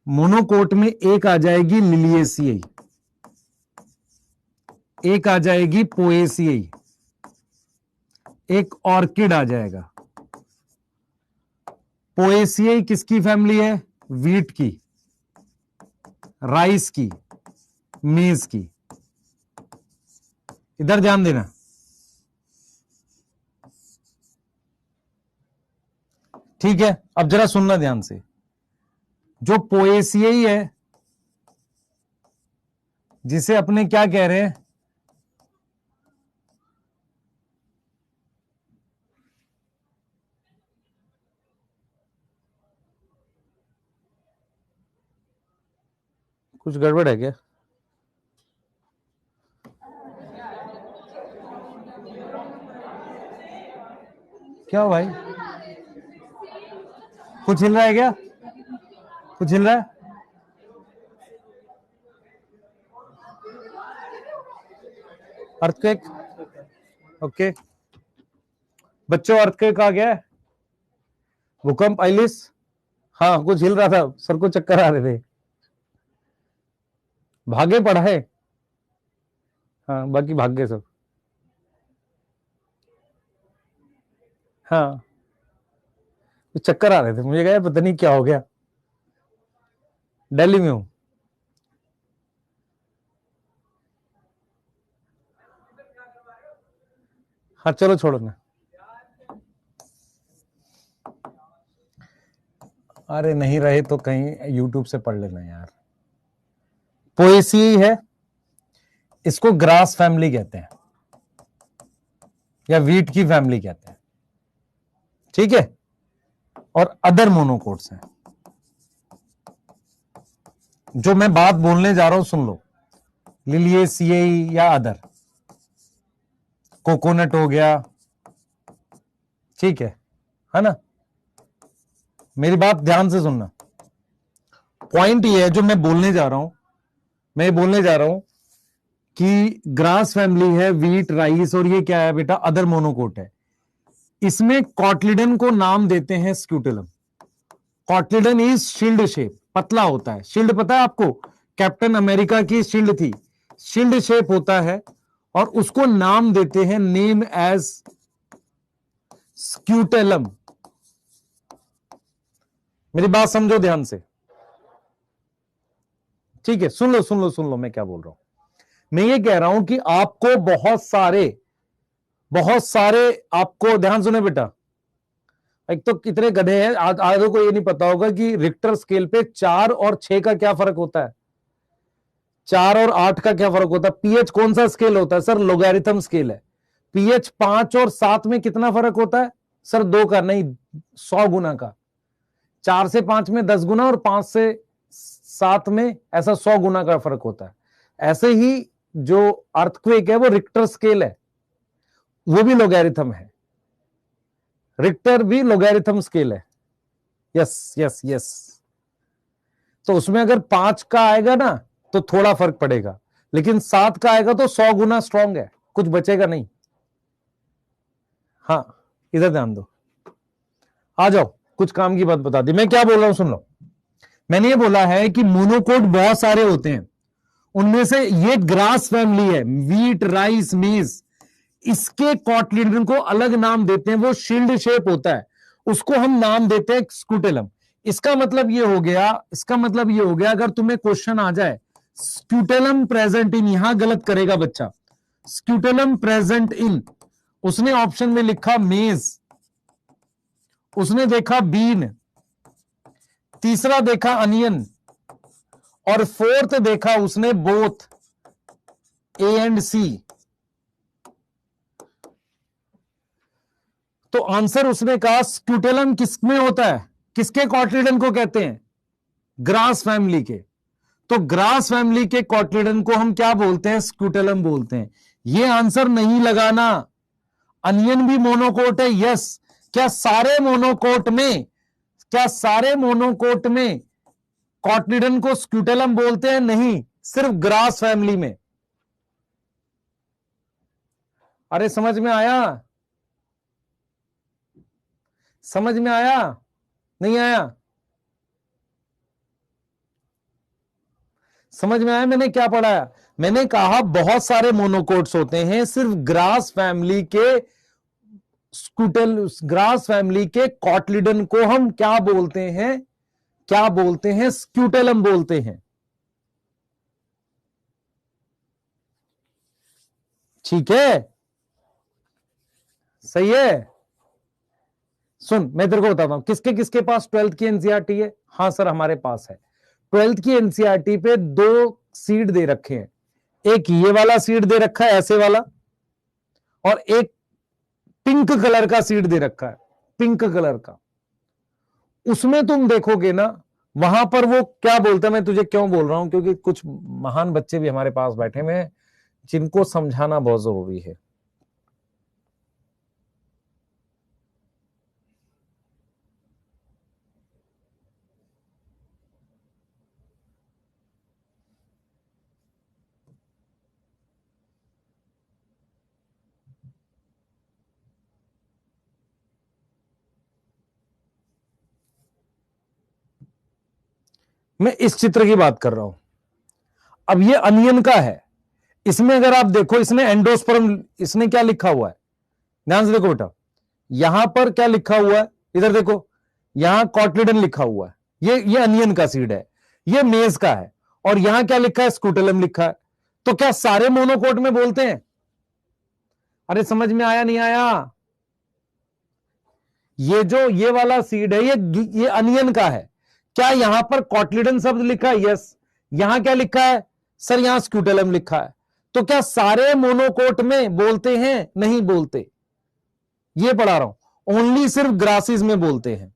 Speaker 1: मोनोकोट में एक आ जाएगी लिलिएसियाई, एक आ जाएगी पोएसियाई, एक ऑर्किड आ जाएगा। पोएसियाई किसकी फैमिली है? वीट की, राइस की, मेज की। इधर ध्यान देना, ठीक है। अब जरा सुनना ध्यान से। जो पोएसियाई है, जिसे अपने क्या कह रहे हैं? कुछ गड़बड़ है क्या? क्या भाई, कुछ हिल रहा है क्या? कुछ हिल रहा है? अर्थक्वेक, ओके बच्चों, अर्थक्वेक आ गया है। भूकंप, आइलिस, हाँ कुछ हिल रहा था, सर को चक्कर आ रहे थे, भागे पड़ा है। हाँ बाकी भाग गए सब। हाँ कुछ चक्कर आ रहे थे, मुझे कहा पता नहीं क्या हो गया। दिल्ली में हूं। हाँ चलो छोड़ो ना। अरे नहीं रहे तो कहीं यूट्यूब से पढ़ लेना यार। पोएसी है, इसको ग्रास फैमिली कहते हैं या वीट की फैमिली कहते हैं, ठीक है। और अदर मोनोकोट्स हैं। जो मैं बात बोलने जा रहा हूं सुन लो। लिलिएसियाई या अदर, कोकोनट हो गया, ठीक है ना। मेरी बात ध्यान से सुनना। पॉइंट ये है जो मैं बोलने जा रहा हूं, मैं बोलने जा रहा हूं कि ग्रास फैमिली है, वीट, राइस, और ये क्या है बेटा? अदर मोनोकोट है। इसमें कॉटलिडन को नाम देते हैं scutellum. Cotyledon is shield shape, पतला होता है। शील्ड पता है आपको? कैप्टन अमेरिका की शील्ड थी, शील्ड शेप होता है, और उसको नाम देते हैं, नेम एज स्क्यूटेलम। मेरी बात समझो ध्यान से, ठीक है। सुन लो सुन लो सुन लो, मैं क्या बोल रहा हूं। मैं ये कह रहा हूं कि आपको बहुत सारे आपको ध्यान सुने बेटा। एक तो कितने गधे हैं, आधों को ये नहीं पता होगा कि रिक्टर स्केल पे 4 और 6 का क्या फर्क होता है, 4 और 8 का क्या फर्क होता है। पीएच कौन सा स्केल होता है सर? लोगैरिथम स्केल है। पीएच 5 और 7 में कितना फर्क होता है सर? 2 का नहीं, 100 गुना का। 4 से 5 में 10 गुना, और 5 से 7 में ऐसा 100 गुना का फर्क होता है। ऐसे ही जो अर्थक्वेक है वो रिक्टर स्केल है, वो भी लोगैरिथम है। रिक्टर भी लोगैरिथम स्केल है। Yes yes yes. तो उसमें अगर 5 का आएगा ना तो थोड़ा फर्क पड़ेगा, लेकिन 7 का आएगा तो 100 गुना स्ट्रांग है, कुछ बचेगा नहीं। हाँ इधर ध्यान दो, आ जाओ, कुछ काम की बात बता दी। मैं क्या बोल रहा हूं सुन लो। मैंने ये बोला है कि मोनोकोट बहुत सारे होते हैं, उनमें से ये ग्रास फैमिली है, वीट, राइस, मेज, इसके कॉटलिडन को अलग नाम देते हैं, वो शील्ड शेप होता है, उसको हम नाम देते हैं स्क्यूटेलम। इसका मतलब ये हो गया, इसका मतलब ये हो गया, अगर तुम्हें क्वेश्चन आ जाए स्क्यूटेलम प्रेजेंट इन, यहां गलत करेगा बच्चा, स्क्यूटेलम प्रेजेंट इन, उसने ऑप्शन में लिखा मेज, उसने देखा बीन, तीसरा देखा अनियन, और फोर्थ देखा उसने बोथ ए एंड सी। तो आंसर उसने कहा स्क्यूटेलम किसमें होता है, किसके कॉटलिडन को कहते हैं, ग्रास फैमिली के। तो ग्रास फैमिली के कॉटलिडन को हम क्या बोलते हैं, स्क्यूटेलम बोलते हैं। यह आंसर नहीं लगाना। अनियन भी मोनोकोट है, यस। क्या सारे मोनोकोट में, क्या सारे मोनोकोट में कॉटलिडन को स्क्यूटेलम बोलते हैं, नहीं, सिर्फ ग्रास फैमिली में। अरे समझ में आया, समझ में आया, नहीं आया, समझ में आया मैंने क्या पढ़ाया। मैंने कहा बहुत सारे मोनोकोट्स होते हैं, सिर्फ ग्रास फैमिली के ग्रास फैमिली के कॉटलिडन को हम क्या बोलते हैं, क्या बोलते हैं, स्क्यूटेलम बोलते हैं। ठीक है, सही है। सुन मैं तेरे को बताता हूं, किसके किसके पास 12th की एनसीईआरटी है। हाँ सर हमारे पास है। 12th की एनसीईआरटी पे 2 सीड दे रखे हैं, एक ये वाला सीड दे रखा है ऐसे वाला, और एक पिंक कलर का सीड दे रखा है, पिंक कलर का। उसमें तुम देखोगे ना, वहां पर वो क्या बोलता है, मैं तुझे क्यों बोल रहा हूं, क्योंकि कुछ महान बच्चे भी हमारे पास बैठे हुए हैं जिनको समझाना बहुत जरूरी है। मैं इस चित्र की बात कर रहा हूं। अब ये अनियन का है, इसमें अगर आप देखो, इसने एंडोस्पर्म, इसने क्या लिखा हुआ है, ध्यान से देखो बेटा, यहां पर क्या लिखा हुआ है, इधर देखो, यहां कॉटलिडन लिखा हुआ है, ये अनियन का सीड है, ये मेज का है, और यहां क्या लिखा है, स्क्यूटेलम लिखा है। तो क्या सारे मोनोकोट में बोलते हैं। अरे समझ में आया नहीं आया। ये जो ये वाला सीड है, ये अनियन का है। क्या यहां पर कॉटलिडन शब्द लिखा है, यस। यहां क्या लिखा है सर, यहां स्क्यूटेलम लिखा है। तो क्या सारे मोनोकोट में बोलते हैं, नहीं बोलते। ये पढ़ा रहा हूं, ओनली सिर्फ ग्रासेस में बोलते हैं।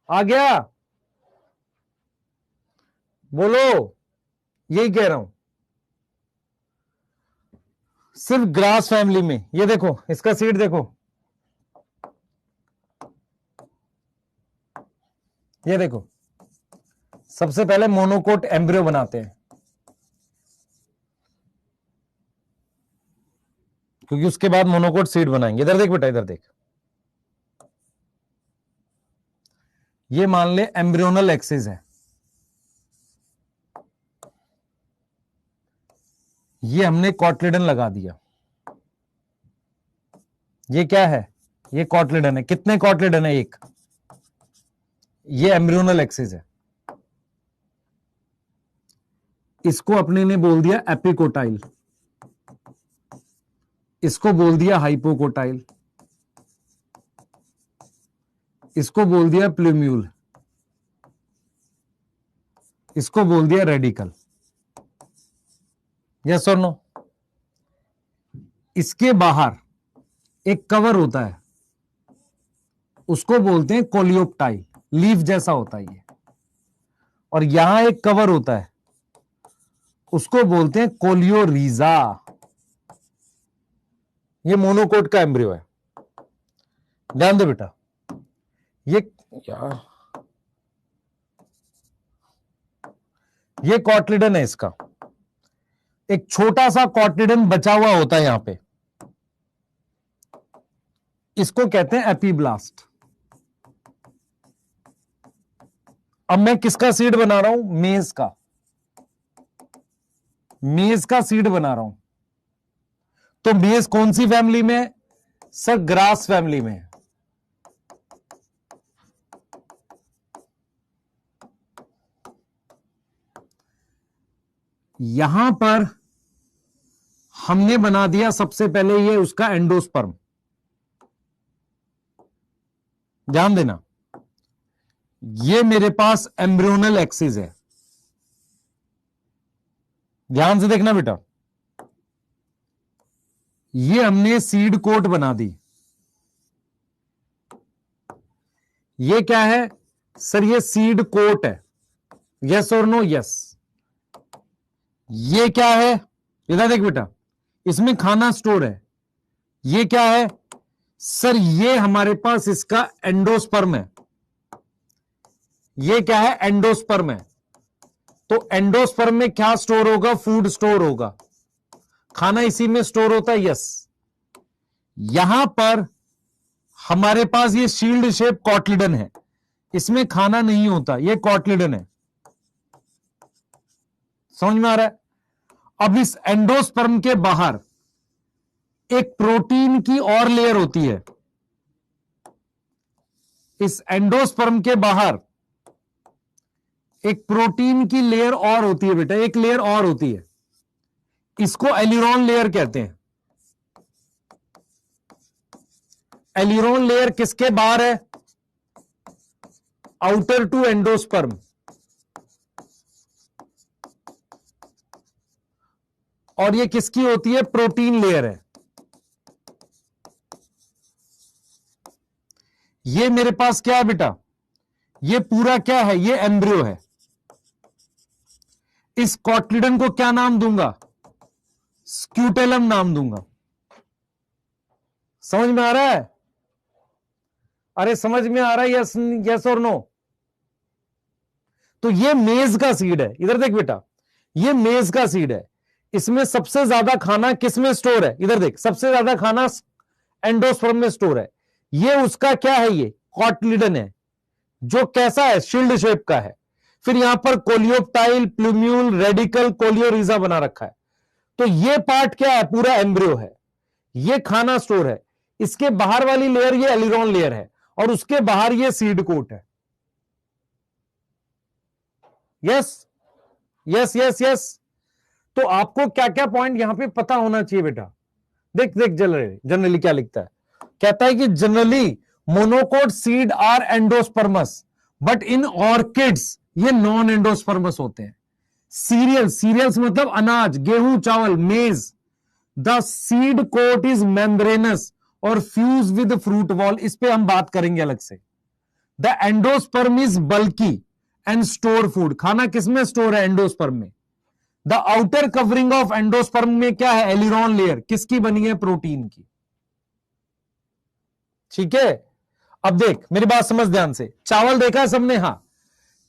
Speaker 1: आ गया, बोलो, यही कह रहा हूं, सिर्फ ग्रास फैमिली में। ये देखो इसका सीड देखो, ये देखो, सबसे पहले मोनोकोट एम्ब्रियो बनाते हैं, क्योंकि उसके बाद मोनोकोट सीड बनाएंगे। इधर देख बेटा, इधर देख, ये मान ले एम्ब्रियोनल एक्सिस है, ये हमने कॉटलिडन लगा दिया। ये क्या है, ये कॉटलिडन है। कितने कॉटलिडन है, एक। ये एम्ब्रियोनल एक्सिस है, इसको अपने ने बोल दिया एपिकोटाइल, इसको बोल दिया हाइपोकोटाइल, इसको बोल दिया प्लूम्यूल, इसको बोल दिया रेडिकल। यस और नो। इसके बाहर एक कवर होता है, उसको बोलते हैं कोलियोप्टाइल, लीफ जैसा होता है ये। और यहां एक कवर होता है, उसको बोलते हैं कोलियोरीजा। ये मोनोकोट का एम्ब्रियो है, ध्यान दो बेटा। ये यार, ये कॉटलिडन है, इसका एक छोटा सा कॉटलिडन बचा हुआ होता है यहां पे, इसको कहते हैं एपीब्लास्ट। अब मैं किसका सीड बना रहा हूं, मेज का, मेज का सीड बना रहा हूं। तो मेज कौन सी फैमिली में है सर? ग्रास फैमिली में है। यहां पर हमने बना दिया सबसे पहले ये उसका एंडोस्पर्म। ध्यान देना, ये मेरे पास एम्ब्रियोनल एक्सिस है। ध्यान से देखना बेटा, ये हमने सीड कोट बना दी। ये क्या है सर? ये सीड कोट है। यस और नो? यस। ये क्या है? इधर देख बेटा, इसमें खाना स्टोर है। ये क्या है सर? ये हमारे पास इसका एंडोस्पर्म है। ये क्या है? एंडोस्पर्म है। तो एंडोस्पर्म में क्या स्टोर होगा? फूड स्टोर होगा। खाना इसी में स्टोर होता है। यस। यहां पर हमारे पास ये शील्ड शेप कॉटलिडन है, इसमें खाना नहीं होता, ये कॉटलिडन है। समझ में आ रहा है? अब इस एंडोस्पर्म के बाहर एक प्रोटीन की और लेयर होती है। इस एंडोस्पर्म के बाहर एक प्रोटीन की लेयर और होती है बेटा, एक लेयर और होती है। इसको एलिरॉन लेयर कहते हैं। एलिरॉन लेयर किसके बाहर है? Outer to endosperm. और ये किसकी होती है? प्रोटीन लेयर है। ये मेरे पास क्या है बेटा? ये पूरा क्या है? ये एम्ब्रियो है। इस कॉटलिडन को क्या नाम दूंगा? स्क्यूटेलम नाम दूंगा। समझ में आ रहा है? अरे समझ में आ रहा है? यस, यस और नो? तो ये मेज का सीड है। इधर देख बेटा, ये मेज का सीड है। इसमें सबसे ज्यादा खाना किस में स्टोर है? इधर देख, सबसे ज्यादा खाना एंडोस्पर्म में स्टोर है। ये उसका क्या है? ये कॉटलिडन है, जो कैसा है? शील्ड शेप का है। फिर यहां पर कोलियोप्टाइल, प्लूम्यूल, रेडिकल, कोलियोरिजा बना रखा है। तो ये पार्ट क्या है? पूरा एम्ब्रियो है। ये खाना स्टोर है। इसके बाहर वाली लेयर ये एलिरॉन लेयर है, और उसके बाहर ये सीड कोट है। Yes, yes, yes, yes. तो आपको क्या क्या पॉइंट यहां पे पता होना चाहिए बेटा? देख देख, जनरली क्या लिखता है? कहता है कि generally monocot seed are endospermous, but in orchids ये नॉन एंडोस्पर्मस होते हैं। सीरियल्स मतलब अनाज, गेहूं, चावल, maize, the seed coat is membranous और फ्यूज विद फ्रूट वॉल। इस पे हम बात करेंगे अलग से। The endosperm is bulky and store food. खाना किसमें स्टोर है? एंडोस्पर्म में। The outer covering of endosperm में क्या है? Aleurone layer. किसकी बनी है? प्रोटीन की। ठीक है? अब देख, मेरी बात समझ ध्यान से। चावल देखा है सबने? हाँ।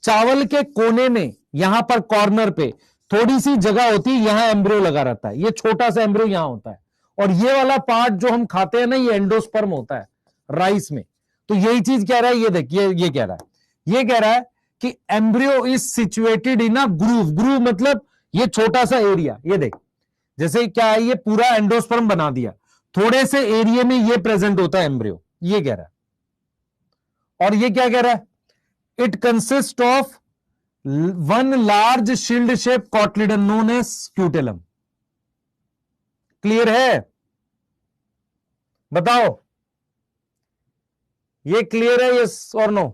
Speaker 1: चावल के कोने में यहां पर कॉर्नर पे थोड़ी सी जगह होती है, यहां एम्ब्रियो लगा रहता है। ये छोटा सा एम्ब्रियो यहां होता है, और ये वाला पार्ट जो हम खाते हैं ना, ये एंडोस्पर्म होता है राइस में। तो यही चीज कह रहा है। ये देख, ये कह रहा है, ये कह रहा है कि embryo is situated in a groove. Groove मतलब ये छोटा सा एरिया। ये देख, जैसे क्या है, ये पूरा एंडोस्पर्म बना दिया, थोड़े से एरिया में ये प्रेजेंट होता है एम्ब्रियो। ये कह रहा है। और ये क्या कह रहा है? It consist of one large shield shape cotyledon known as scutellum. Clear है? बताओ, ये क्लियर है? यस और नो?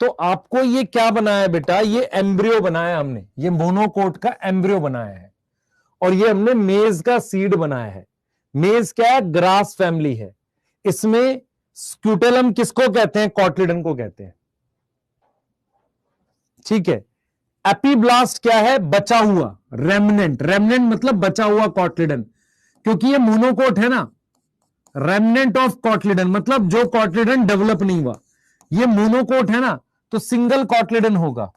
Speaker 1: तो आपको ये क्या बनाया बेटा? ये एम्ब्रियो बनाया हमने, ये मोनोकोट का एम्ब्रियो बनाया है। और ये हमने मेज का सीड बनाया है। मेज क्या है? ग्रास फैमिली है। इसमें स्क्यूटेलम किसको कहते हैं? कॉटलिडन को कहते हैं। ठीक है। एपीब्लास्ट क्या है? बचा हुआ, रेमनेंट। रेमनेंट मतलब बचा हुआ कॉटलिडन, क्योंकि ये मोनोकोट है ना। रेमनेंट ऑफ कॉटलिडन मतलब जो कॉटलिडन डेवलप नहीं हुआ। ये मोनोकोट है ना, तो सिंगल कॉटलिडन होगा।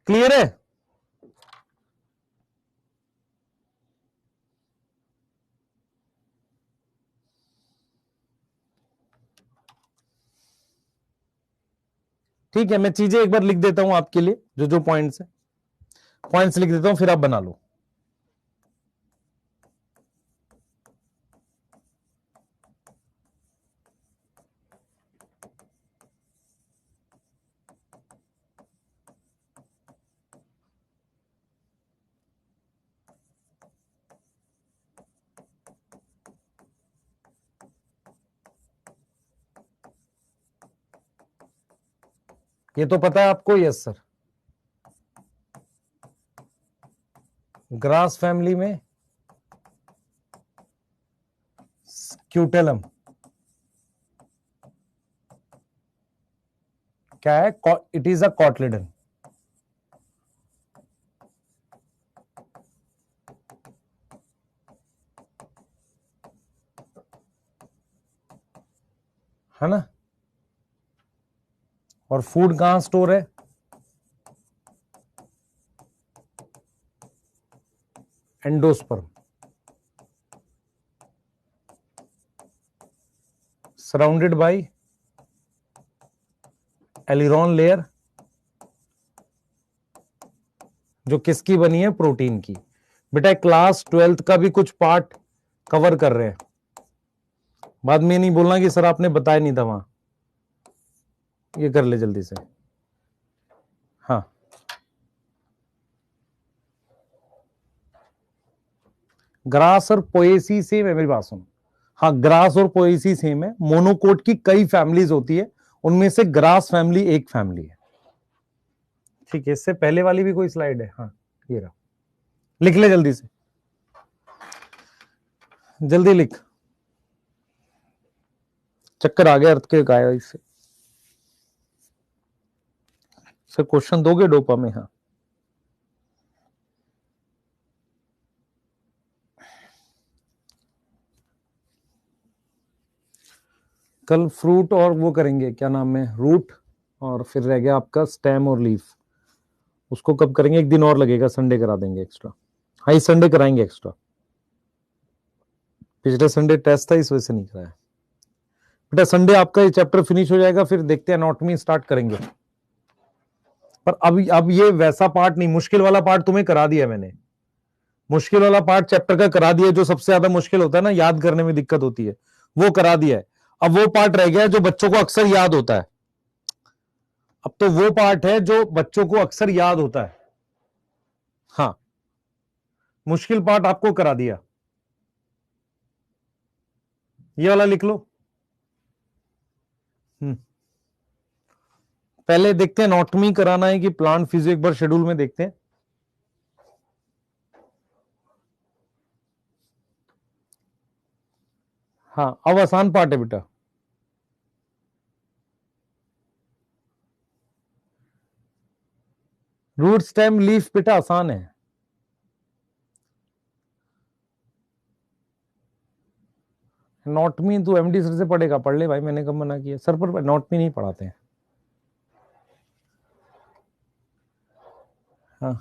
Speaker 1: क्लियर है? ठीक है, मैं चीजें एक बार लिख देता हूं आपके लिए, जो जो पॉइंट्स है, पॉइंट्स लिख देता हूं, फिर आप बना लो। ये तो पता है आपको, यस सर। ग्रास फैमिली में स्क्यूटेलम क्या है? It is a cotyledon. है ना? और फूड कहां स्टोर है? Endosperm, surrounded by aleurone layer, जो किसकी बनी है? प्रोटीन की। बेटा क्लास 12th का भी कुछ पार्ट कवर कर रहे हैं, बाद में नहीं बोलना कि सर आपने बताया नहीं था वहां। ये कर ले जल्दी से। हाँ, ग्रास और पोएसी सेम है, मेरी बात सुनो। हाँ, ग्रास और पोएसी सेम है। मोनोकोट की कई फैमिलीज होती है, उनमें से ग्रास फैमिली एक फैमिली है। ठीक है, इससे पहले वाली भी कोई स्लाइड है? हाँ, ये रहा, लिख ले जल्दी से, जल्दी लिख। चक्कर आ गया अर्थ के गाया इससे। सर क्वेश्चन दोगे डोपा में? हाँ, कल फ्रूट और वो करेंगे, क्या नाम है, रूट, और फिर रह गया आपका स्टेम और लीफ। उसको कब करेंगे? एक दिन और लगेगा, संडे करा देंगे एक्स्ट्रा। हाँ, इस संडे कराएंगे एक्स्ट्रा। पिछले संडे टेस्ट था, इस वजह से नहीं कराया। बेटा संडे आपका ये चैप्टर फिनिश हो जाएगा, फिर देखते हैं एनाटॉमी स्टार्ट करेंगे। पर अब ये वैसा पार्ट नहीं, मुश्किल वाला पार्ट तुम्हें करा दिया मैंने। मुश्किल वाला पार्ट चैप्टर का करा दिया, जो सबसे ज्यादा मुश्किल होता है ना, याद करने में दिक्कत होती है, वो करा दिया है। अब वो पार्ट रह गया जो बच्चों को अक्सर याद होता है। अब तो वो पार्ट है जो बच्चों को अक्सर याद होता है। हाँ, मुश्किल पार्ट आपको करा दिया। ये वाला लिख लो। पहले देखते हैं एनाटॉमी कराना है कि प्लांट फिजियो, एक बार शेड्यूल में देखते हैं। हाँ, अब आसान पार्ट है बेटा। रूट स्टेम लीफ बेटा आसान है। एनाटॉमी तू एमडी सर से पढ़ेगा, पढ़ ले भाई, मैंने कब मना किया? सर पर एनाटॉमी नहीं पढ़ाते हैं। हाँ,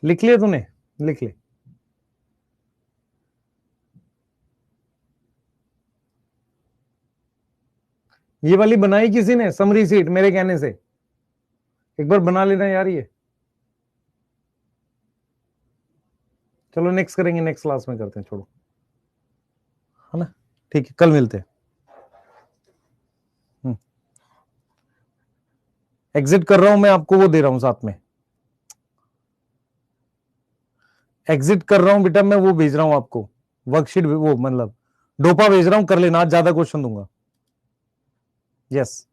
Speaker 1: लिख लिया तूने? लिख ले। ये वाली बनाई किसी ने समरी सीट मेरे कहने से? एक बार बना लेना यार ये। चलो नेक्स्ट करेंगे, नेक्स्ट क्लास में करते हैं, छोड़ो, है ना? ठीक है, कल मिलते हैं। एग्जिट कर रहा हूं मैं, आपको वो दे रहा हूं साथ में। एग्जिट कर रहा हूं बेटा, मैं वो भेज रहा हूं आपको वर्कशीट, वो मतलब डोपा भेज रहा हूं, कर लेना, आज ज्यादा क्वेश्चन दूंगा। यस।